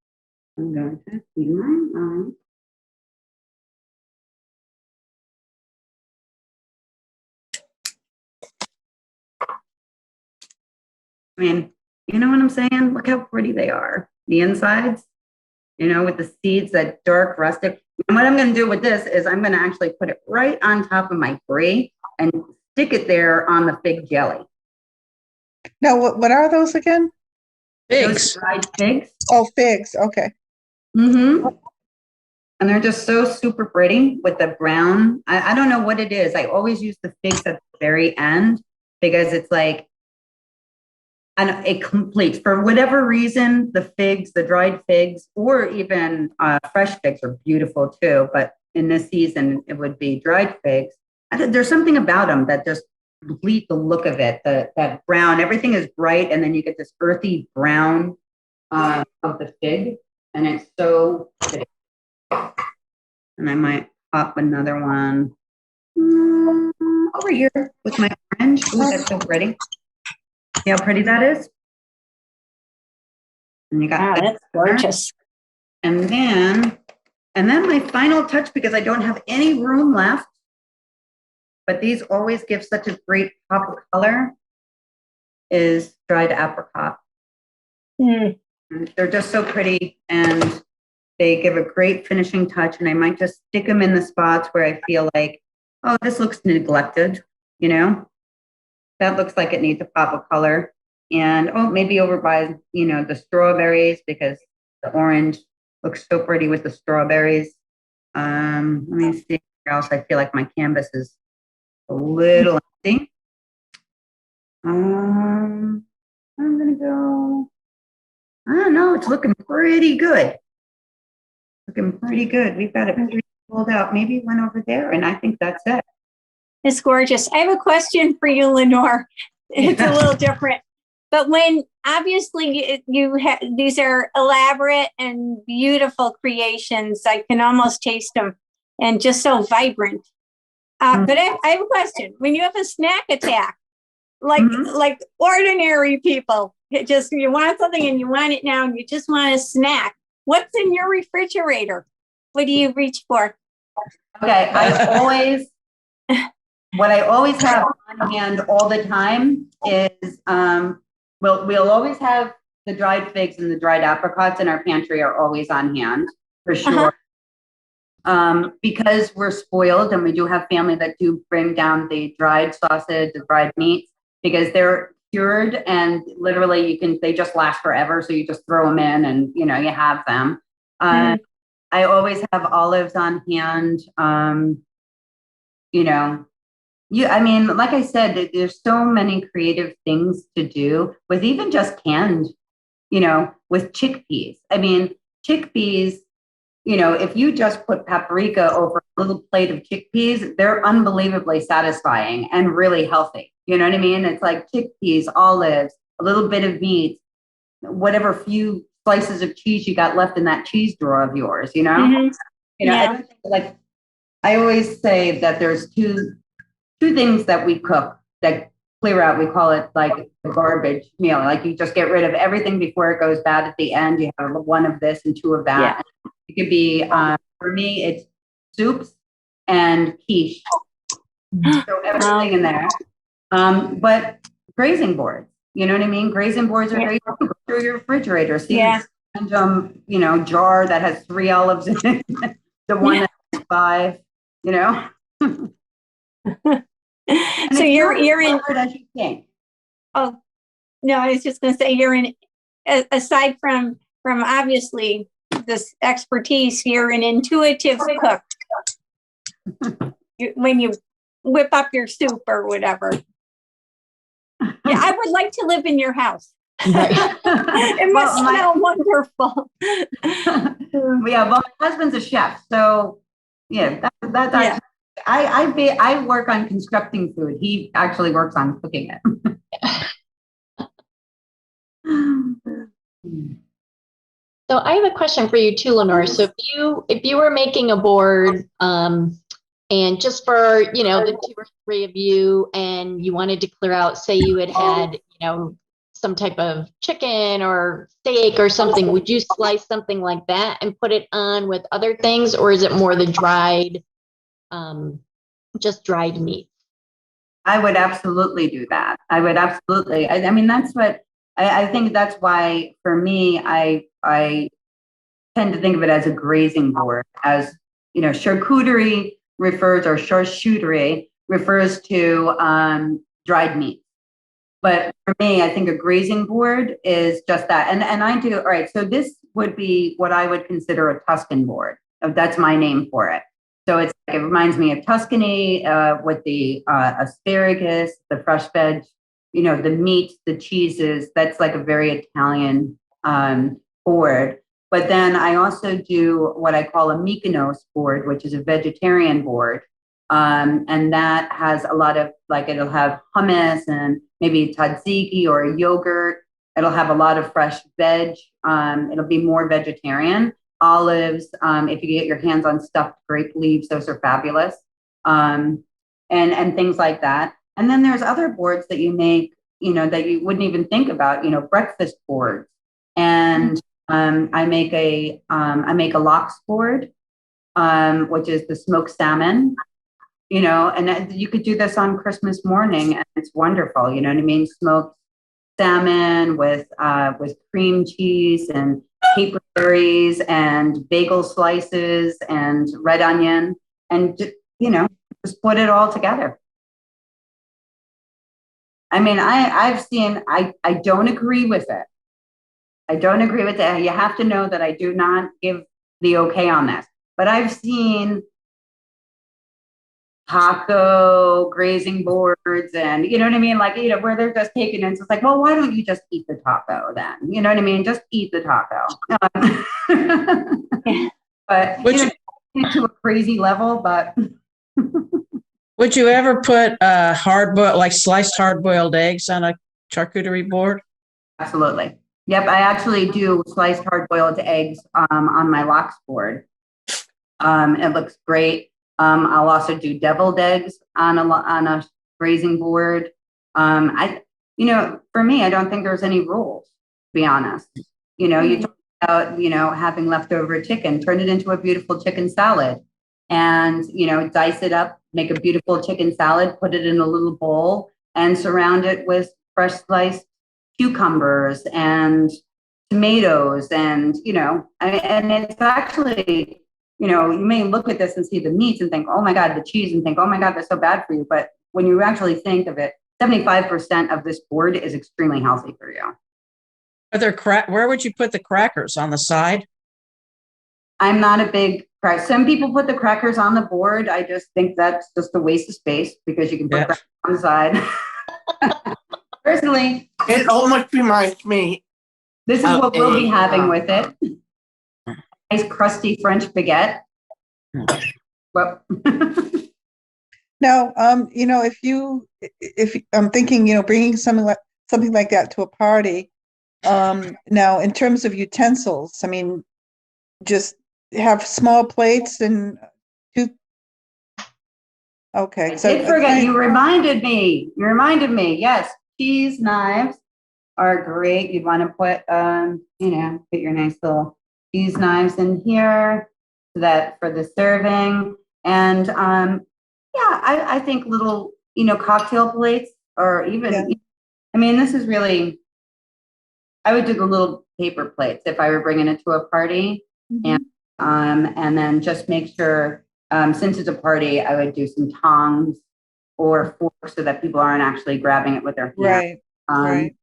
I'm going to clean my eye. I mean, you know what I'm saying? Look how pretty they are. The insides, you know, with the seeds, that dark rustic. And what I'm going to do with this is I'm going to actually put it right on top of my brie and stick it there on the fig jelly. Now, what are those again? Those Figs. dried figs. Oh, figs. Okay. Mm-hmm. And they're just so super pretty with the brown. I don't know what it is. I always use the figs at the very end because it's like, and it completes, for whatever reason, the figs, the dried figs, or even fresh figs are beautiful too. But in this season, it would be dried figs. There's something about them that just complete the look of it. That brown, everything is bright, and then you get this earthy brown of the fig, and it's so pretty. And I might pop another one over here with my orange. Ooh, that's so pretty. See how pretty that is? And you got Wow, that that's there. gorgeous. And then my final touch, because I don't have any room left, but these always give such a great pop of color, is dried apricot. Mm. And they're just so pretty, and they give a great finishing touch. And I might just stick them in the spots where I feel like, oh, this looks neglected, you know? That looks like it needs a pop of color. And maybe over by, the strawberries, because the orange looks so pretty with the strawberries. Let me see where else I feel like my canvas is a little empty. I'm gonna go, I don't know, it's looking pretty good. Looking pretty good. We've got it pretty pulled out. Maybe one over there, and I think that's it. It's gorgeous. I have a question for you, Lenore. It's a little different. But when obviously you have, these are elaborate and beautiful creations, I can almost taste them, and just so vibrant. But I have a question. When you have a snack attack, like ordinary people, you want something and you want it now and you just want a snack, what's in your refrigerator? What do you reach for? Okay, what I always have on hand all the time is, we'll always have the dried figs and the dried apricots in our pantry are always on hand, for sure. Because we're spoiled and we do have family that do bring down the dried sausage, the dried meats, because they're cured and literally they just last forever. So you just throw them in and, you have them. I always have olives on hand. Like I said, there's so many creative things to do with even just canned, with chickpeas. Chickpeas, if you just put paprika over a little plate of chickpeas, they're unbelievably satisfying and really healthy. You know what I mean? It's like chickpeas, olives, a little bit of meat, whatever few slices of cheese you got left in that cheese drawer of yours, Mm-hmm. I don't think, I always say that there's two things that we cook that clear out. We call it like the garbage meal. Like you just get rid of everything before it goes bad at the end. You have one of this and two of that. Yeah. It could be, for me, it's soups and quiche. So everything in there. But grazing boards, you know what I mean? Grazing boards are great. Go through your refrigerator. See, and jar that has 3 olives in it. The one that has 5, So you're in, as you think. Oh, no, I was just going to say you're in, aside from obviously this expertise, you're an intuitive cook. When you whip up your soup or whatever. Yeah, I would like to live in your house. It must smell wonderful. Well, my husband's a chef, so that's actually, I work on constructing food. He actually works on cooking it. So I have a question for you too, Lenore. So if you were making a board, and just for, the 2 or 3 of you, and you wanted to clear out, say you had, some type of chicken or steak or something, would you slice something like that and put it on with other things? Or is it more the dried, just dried meat? I would absolutely do that. I would absolutely. I mean, that's what I think. That's why for me, I tend to think of it as a grazing board, as charcuterie refers, or charcuterie refers to dried meat. But for me, I think a grazing board is just that. And I do, all right, so this would be what I would consider a Tuscan board. That's my name for it. So it reminds me of Tuscany with the asparagus, the fresh veg, you know, the meat, the cheeses. That's like a very Italian board. But then I also do what I call a Mykonos board, which is a vegetarian board. And that has a lot of, like, it'll have hummus and maybe tzatziki or a yogurt. It'll have a lot of fresh veg. It'll be more vegetarian. Olives, if you get your hands on stuffed grape leaves, those are fabulous. And things like that. And then there's other boards that you make, you know, that you wouldn't even think about, you know, breakfast boards. And I make a lox board, which is the smoked salmon. You know, and you could do this on Christmas morning, and it's wonderful. You know what I mean? Smoked salmon with cream cheese and caper berries and bagel slices and red onion, and you know, just put it all together. I mean, I've seen. I don't agree with it. I don't agree with it. You have to know that I do not give the okay on this, but I've seen taco grazing boards, and you know what I mean, like, you know, where they're just taking it. So it's like, well, why don't you just eat the taco then? You know what I mean? Just eat the taco. But you know, to a crazy level. But would you ever put like sliced hard-boiled eggs on a charcuterie board? Absolutely. Yep, I actually do sliced hard-boiled eggs on my lox board. It looks great. I'll also do deviled eggs on a grazing board. You know, for me, I don't think there's any rules, to be honest. You know, you talk about, you know, having leftover chicken, turn it into a beautiful chicken salad, and, you know, dice it up, make a beautiful chicken salad, put it in a little bowl, and surround it with fresh sliced cucumbers and tomatoes, and, you know, and it's actually, you know, you may look at this and see the meats and think, oh my God, the cheese, and think, oh my God, that's so bad for you. But when you actually think of it, 75% of this board is extremely healthy for you. Are there where would you put the crackers? On the side? I'm not a big cracker. Some people put the crackers on the board. I just think that's just a waste of space, because you can put crackers on the side. Personally, It almost reminds me. this is what we'll be having with it. Nice crusty French baguette. Well, Now, you know, if I'm thinking, you know, bringing something like that to a party. Now, in terms of utensils, I mean, just have small plates and two. Okay, I did forget. You reminded me. Yes, cheese knives are great. You'd want to put, you know, put your nice little cheese knives in here, so that for the serving. And yeah, I think little, you know, cocktail plates, or even, I mean, this is really, I would do the little paper plates if I were bringing it to a party. And then just make sure, since it's a party, I would do some tongs or forks, so that people aren't actually grabbing it with their hands. Right.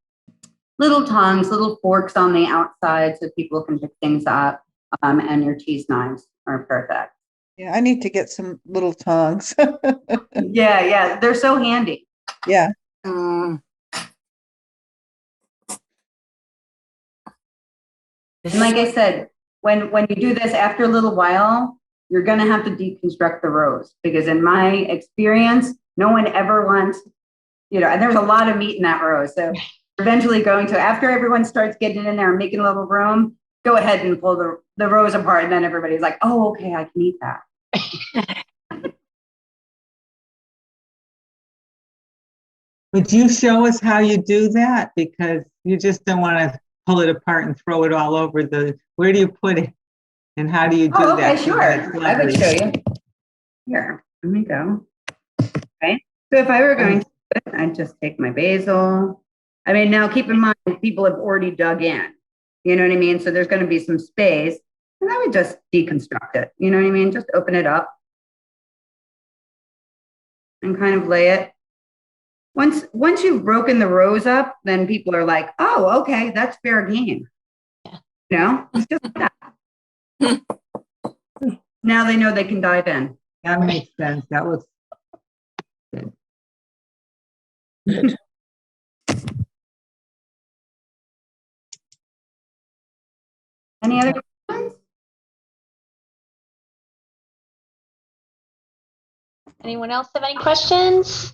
Little tongs, little forks on the outside, so people can pick things up. And your cheese knives are perfect. Yeah, I need to get some little tongs. Yeah, they're so handy. Yeah. And like I said, when you do this, after a little while, you're going to have to deconstruct the rows, because in my experience, no one ever wants, you know, and there's a lot of meat in that row. So eventually going to, after everyone starts getting in there and making a little room, go ahead and pull the rows apart. And then everybody's like, oh, okay, I can eat that. Would you show us how you do that? Because you just don't want to pull it apart and throw it all over where do you put it? And how do you do that? Okay, sure. I would show you. Here, let me go. Okay. So if I were going to, I'd just take my basil. I mean, now keep in mind, people have already dug in. You know what I mean? So there's going to be some space. And I would just deconstruct it. You know what I mean? Just open it up. and kind of lay it. Once you've broken the rows up, then people are like, oh, okay, that's fair game. Yeah. You know, it's just like that. Now they know they can dive in. That makes sense. That looks good. Good. Any other questions? Anyone else have any questions?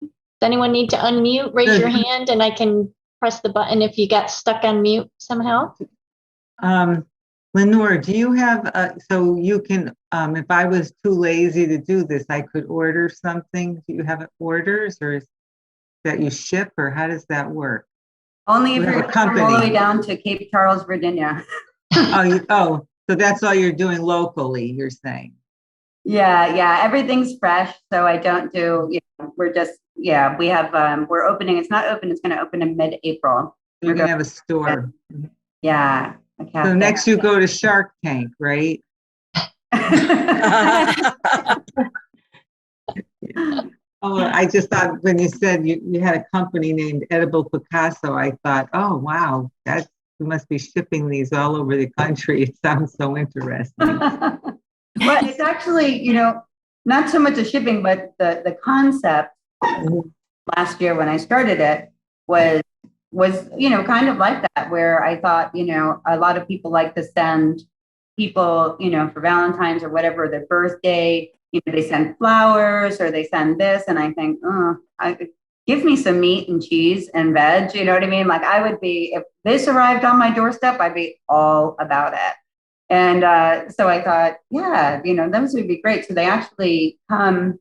Does anyone need to unmute? Raise your hand and I can press the button if you got stuck on mute somehow. Lenore, do you have, so you can, if I was too lazy to do this, I could order something? Do you have orders or is that you ship or how does that work? Only if We have you're a coming all the way company. down to Cape Charles, Virginia. Oh, so that's all you're doing locally, you're saying? Yeah, everything's fresh. So I don't do, we're just, we have, we're opening, it's not open, it's going to open in mid-April. You're gonna have a store. Yeah. a So cafe. next you go to Shark Tank, right? Oh, I just thought when you said you had a company named Edible Picasso, I thought, oh, wow, you must be shipping these all over the country. It sounds so interesting. But it's actually, not so much a shipping, but the concept last year when I started it was, kind of like that, where I thought, a lot of people like to send people, for Valentine's or whatever, their birthday, they send flowers or they send this. And I think, give me some meat and cheese and veg. You know what I mean? Like I would be, if this arrived on my doorstep, I'd be all about it. And so I thought, those would be great. So they actually come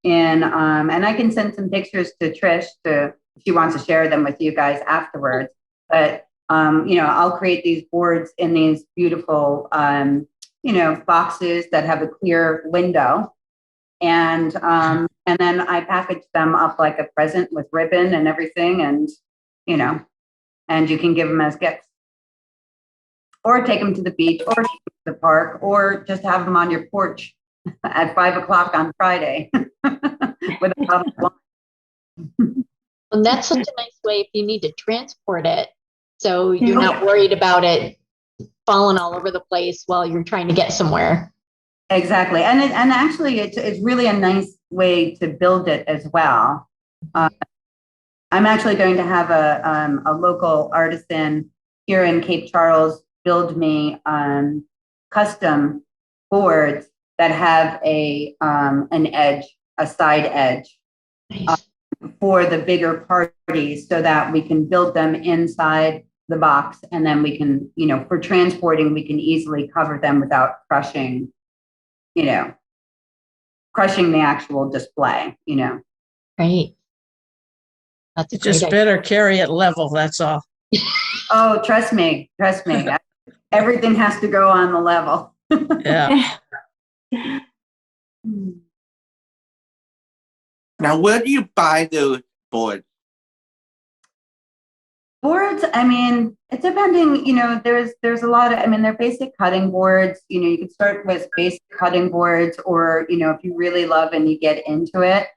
in, and I can send some pictures to Trish if she wants to share them with you guys afterwards. But, I'll create these boards in these beautiful, boxes that have a clear window. And then I package them up like a present with ribbon and everything. And, and you can give them as gifts. Or take them to the beach, or to the park, or just have them on your porch at 5:00 on Friday with a bottle of wine. And that's such a nice way if you need to transport it. So you're not worried about it falling all over the place while you're trying to get somewhere. Exactly. And actually it's really a nice way to build it as well. I'm actually going to have a local artisan here in Cape Charles build me custom boards that have an edge, a side edge for the bigger parties so that we can build them inside the box. And then we can, for transporting, we can easily cover them without crushing the actual display, Right. That's You just better carry it level, that's all. Oh, trust me. Everything has to go on the level. Yeah. Now, where do you buy those boards? Boards, I mean, it's depending, there's a lot of, they're basic cutting boards. You can start with basic cutting boards, or, if you really love and you get into it,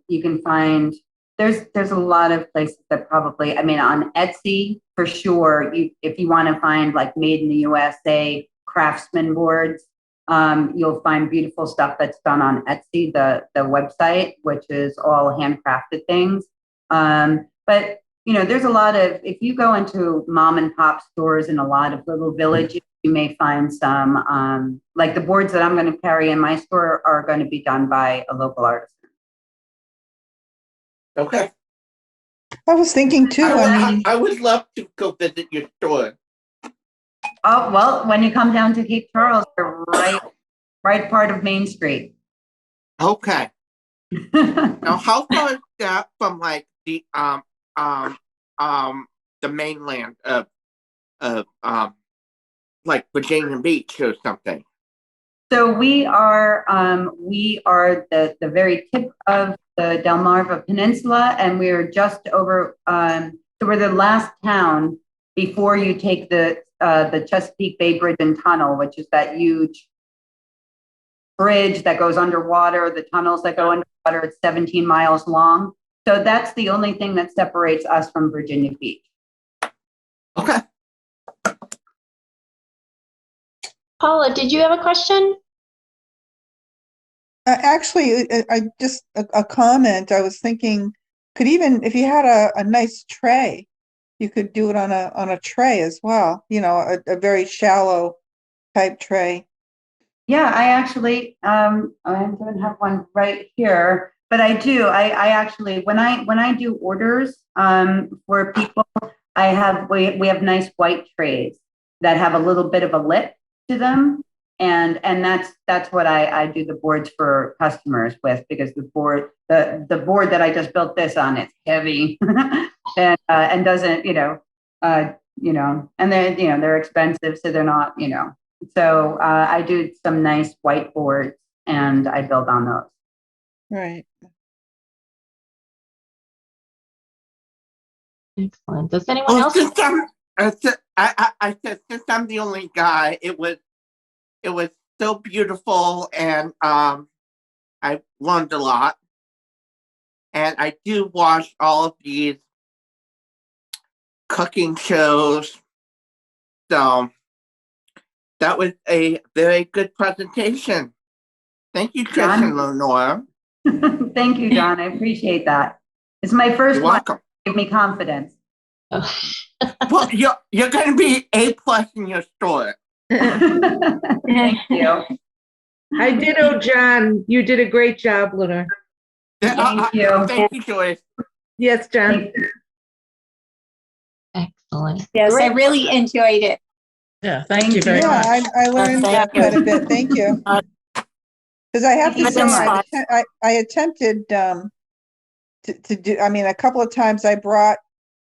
you can find, there's a lot of places that probably, on Etsy, for sure, if you want to find like made in the USA craftsman boards, you'll find beautiful stuff that's done on Etsy, the website, which is all handcrafted things. But there's a lot of, if you go into mom and pop stores in a lot of little villages, you may find some, like the boards that I'm going to carry in my store are going to be done by a local artisan. Okay. I was thinking too, I would love to go visit your store. Oh, well, when you come down to Cape Charles, you're right part of Main Street. Okay. Now, how far is that from like the mainland of like Virginia Beach or something? So we are the very tip of the Delmarva Peninsula, and we are just over. So we're the last town before you take the Chesapeake Bay Bridge and Tunnel, which is that huge bridge that goes underwater, the tunnels that go underwater. It's 17 miles long. So that's the only thing that separates us from Virginia Beach. Okay. Paula, did you have a question? Actually, I just a comment. I was thinking, could even if you had a nice tray, you could do it on a tray as well. You know, a very shallow type tray. Yeah, I actually, I don't have one right here, but I do. I actually, when I do orders for people, we have nice white trays that have a little bit of a lip to them, and that's what I do the boards for customers with, because the board that I just built this on, it's heavy and doesn't, and they're expensive, so they're not, So I do some nice whiteboards and I build on those. Right. Excellent. Does anyone Well, else? I said, since I'm the only guy, it was so beautiful, and I learned a lot. And I do watch all of these cooking shows, so that was a very good presentation. Thank you, Trish and Lenore. Thank you, John. I appreciate that. It's my first You're one. welcome. Give me confidence. Well, you're going to be A+ in your store. Thank you. I ditto, John. You did a great job, Lenore. Thank you. Thank you, Joyce. Yes, John. Excellent. Yes, I Great. really enjoyed it. Yeah, thank you very Yeah, much. I learned Thank quite you. a bit. Thank you. Because I have to Thank say, you so much. I attempted to do. I mean, a couple of times I brought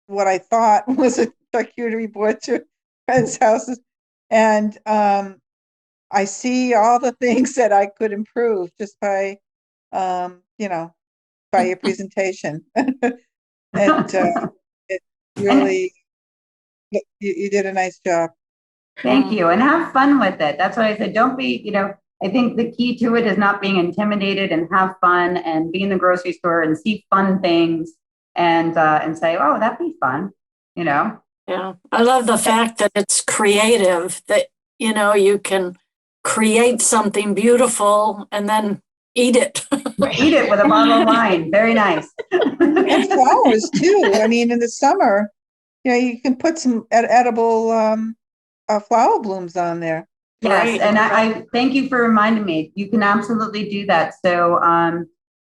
what I thought was a charcuterie board to friends' houses, and I see all the things that I could improve just by, by your presentation. And it really, you did a nice job. Thank you. And have fun with it. That's why I said, don't be, I think the key to it is not being intimidated, and have fun and be in the grocery store and see fun things and say, oh, that'd be fun, Yeah, I love the fact that it's creative, that, you can create something beautiful and then eat it. Eat it with a bottle of wine. Very nice. And flowers too. I mean, in the summer, you can put some edible flower blooms on there. Yes, Right. and I thank you for reminding me. You can absolutely do that. So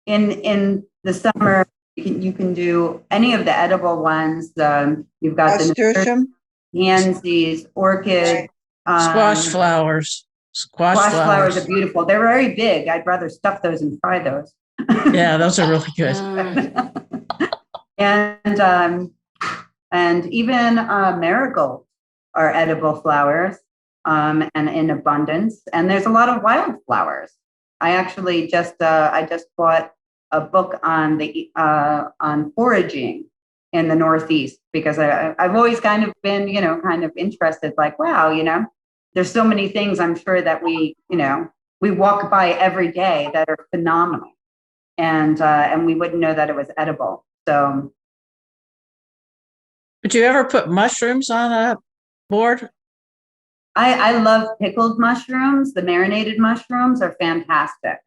in the summer, you can do any of the edible ones. You've got the Nasturtium. pansies, orchids, Squash flowers. Squash flowers flowers. are beautiful. They're very big. I'd rather stuff those and fry those. Yeah, those are really good. And even marigolds are edible flowers, and in abundance. And there's a lot of wildflowers. I actually just bought a book on on foraging in the Northeast, because I've always kind of been kind of interested, like, wow, there's so many things I'm sure that we walk by every day that are phenomenal, and we wouldn't know that it was edible. So, Would you ever put mushrooms on a board? I love pickled mushrooms. The marinated mushrooms are fantastic.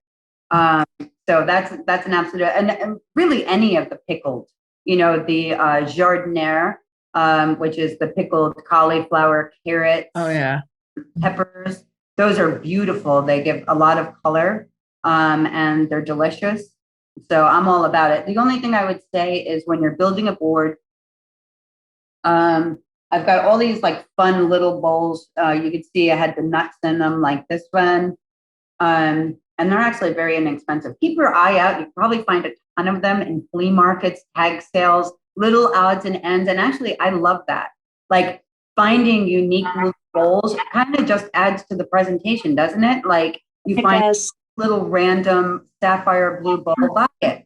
So that's an absolute, and really any of the pickled, the jardiniere, which is the pickled cauliflower, carrots, Oh, yeah. peppers. Those are beautiful. They give a lot of color, and they're delicious. So I'm all about it. The only thing I would say is when you're building a board, I've got all these like fun little bowls. You can see I had the nuts in them, like this one. And they're actually very inexpensive. Keep your eye out. You probably find a ton of them in flea markets, tag sales, little odds and ends. And actually, I love that. Like finding unique little bowls kind of just adds to the presentation, doesn't it? Like you find a little random sapphire blue bowl, buy it,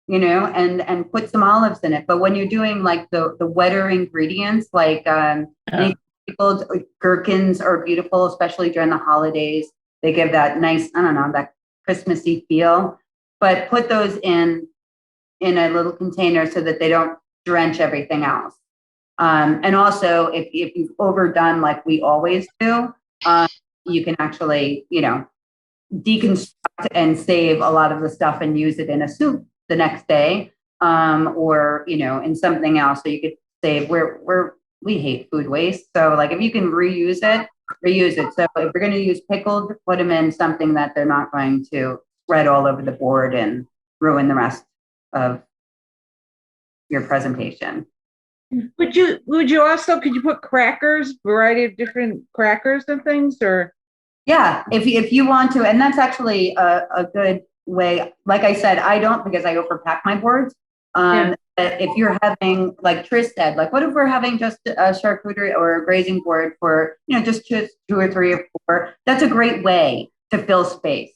and put some olives in it. But when you're doing like the wetter ingredients, like pickled gherkins are beautiful, especially during the holidays. They give that nice, I don't know, that Christmassy feel. But put those in a little container so that they don't drench everything else. And also, if you've overdone like we always do, you can actually, deconstruct and save a lot of the stuff and use it in a soup the next day, or in something else. So you could save. We hate food waste, so like if you can reuse it, reuse it. So if you're going to use pickled, put them in something that they're not going to spread all over the board and ruin the rest of your presentation. Could you put crackers, variety of different crackers and things, or? Yeah, if you want to, and that's actually a good way. Like I said, I don't, because I overpack my boards. But if you're having, like Trish said, like what if we're having just a charcuterie or a grazing board for, just 2 or 3 or 4, that's a great way to fill space.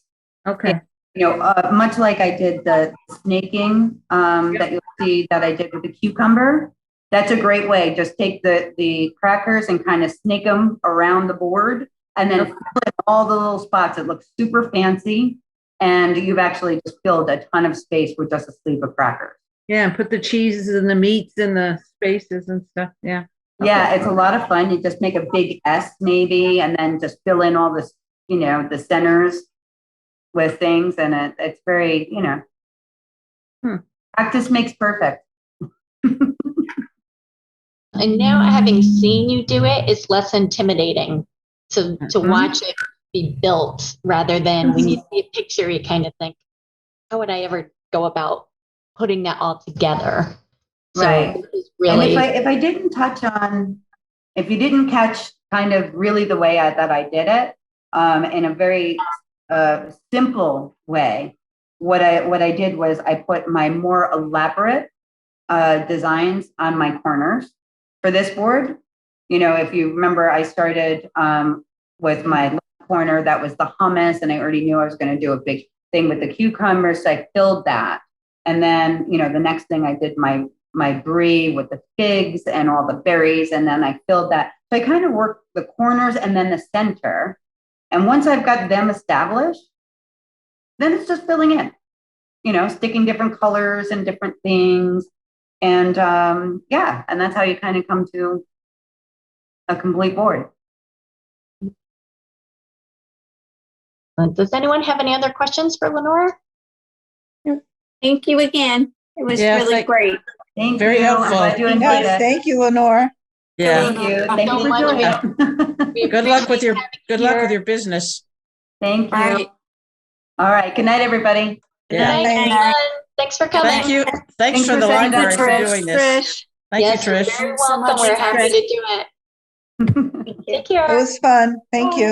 Okay. Much like I did the snaking that you'll see that I did with the cucumber. That's a great way. Just take the crackers and kind of snake them around the board and then fill in all the little spots. It looks super fancy. And you've actually just filled a ton of space with just a sleeve of crackers. Yeah, and put the cheeses and the meats in the spaces and stuff. Yeah. Yeah, it's a lot of fun. You just make a big S maybe, and then just fill in all this, the centers with things. And it's very, practice makes perfect. And now having seen you do it, it's less intimidating to watch it be built rather than when you see a picture, you kind of think, how would I ever go about putting that all together? Right. So really, and if I didn't touch on, if you didn't catch kind of really the way that I did it, in a very simple way, what I did was I put my more elaborate designs on my corners for this board. If you remember, I started with my left corner, that was the hummus, and I already knew I was going to do a big thing with the cucumbers, so I filled that. And then, the next thing I did my brie with the figs and all the berries, and then I filled that. So I kind of worked the corners and then the center. And once I've got them established, then it's just filling in, sticking different colors and different things. And and that's how you kind of come to a complete board. does anyone have any other questions for Lenore? Thank you again. It was Yeah, really great. Thank Very you. helpful. I'm glad you enjoyed Yes, it. thank you, Lenore. Yeah. Thank you. Thank you so for much. joining. We Good luck with appreciate your having you here. business. Thank you. Right. All right. Good night, everybody. Yeah. Thanks, Ellen. Thanks for coming. Thank you. Thanks Thanks for for the saying library that, for doing this. Trish. Thank Yes, you, you're Trish. very So welcome. much, We're happy Trish. to do it. Take care. It was fun. Thank you.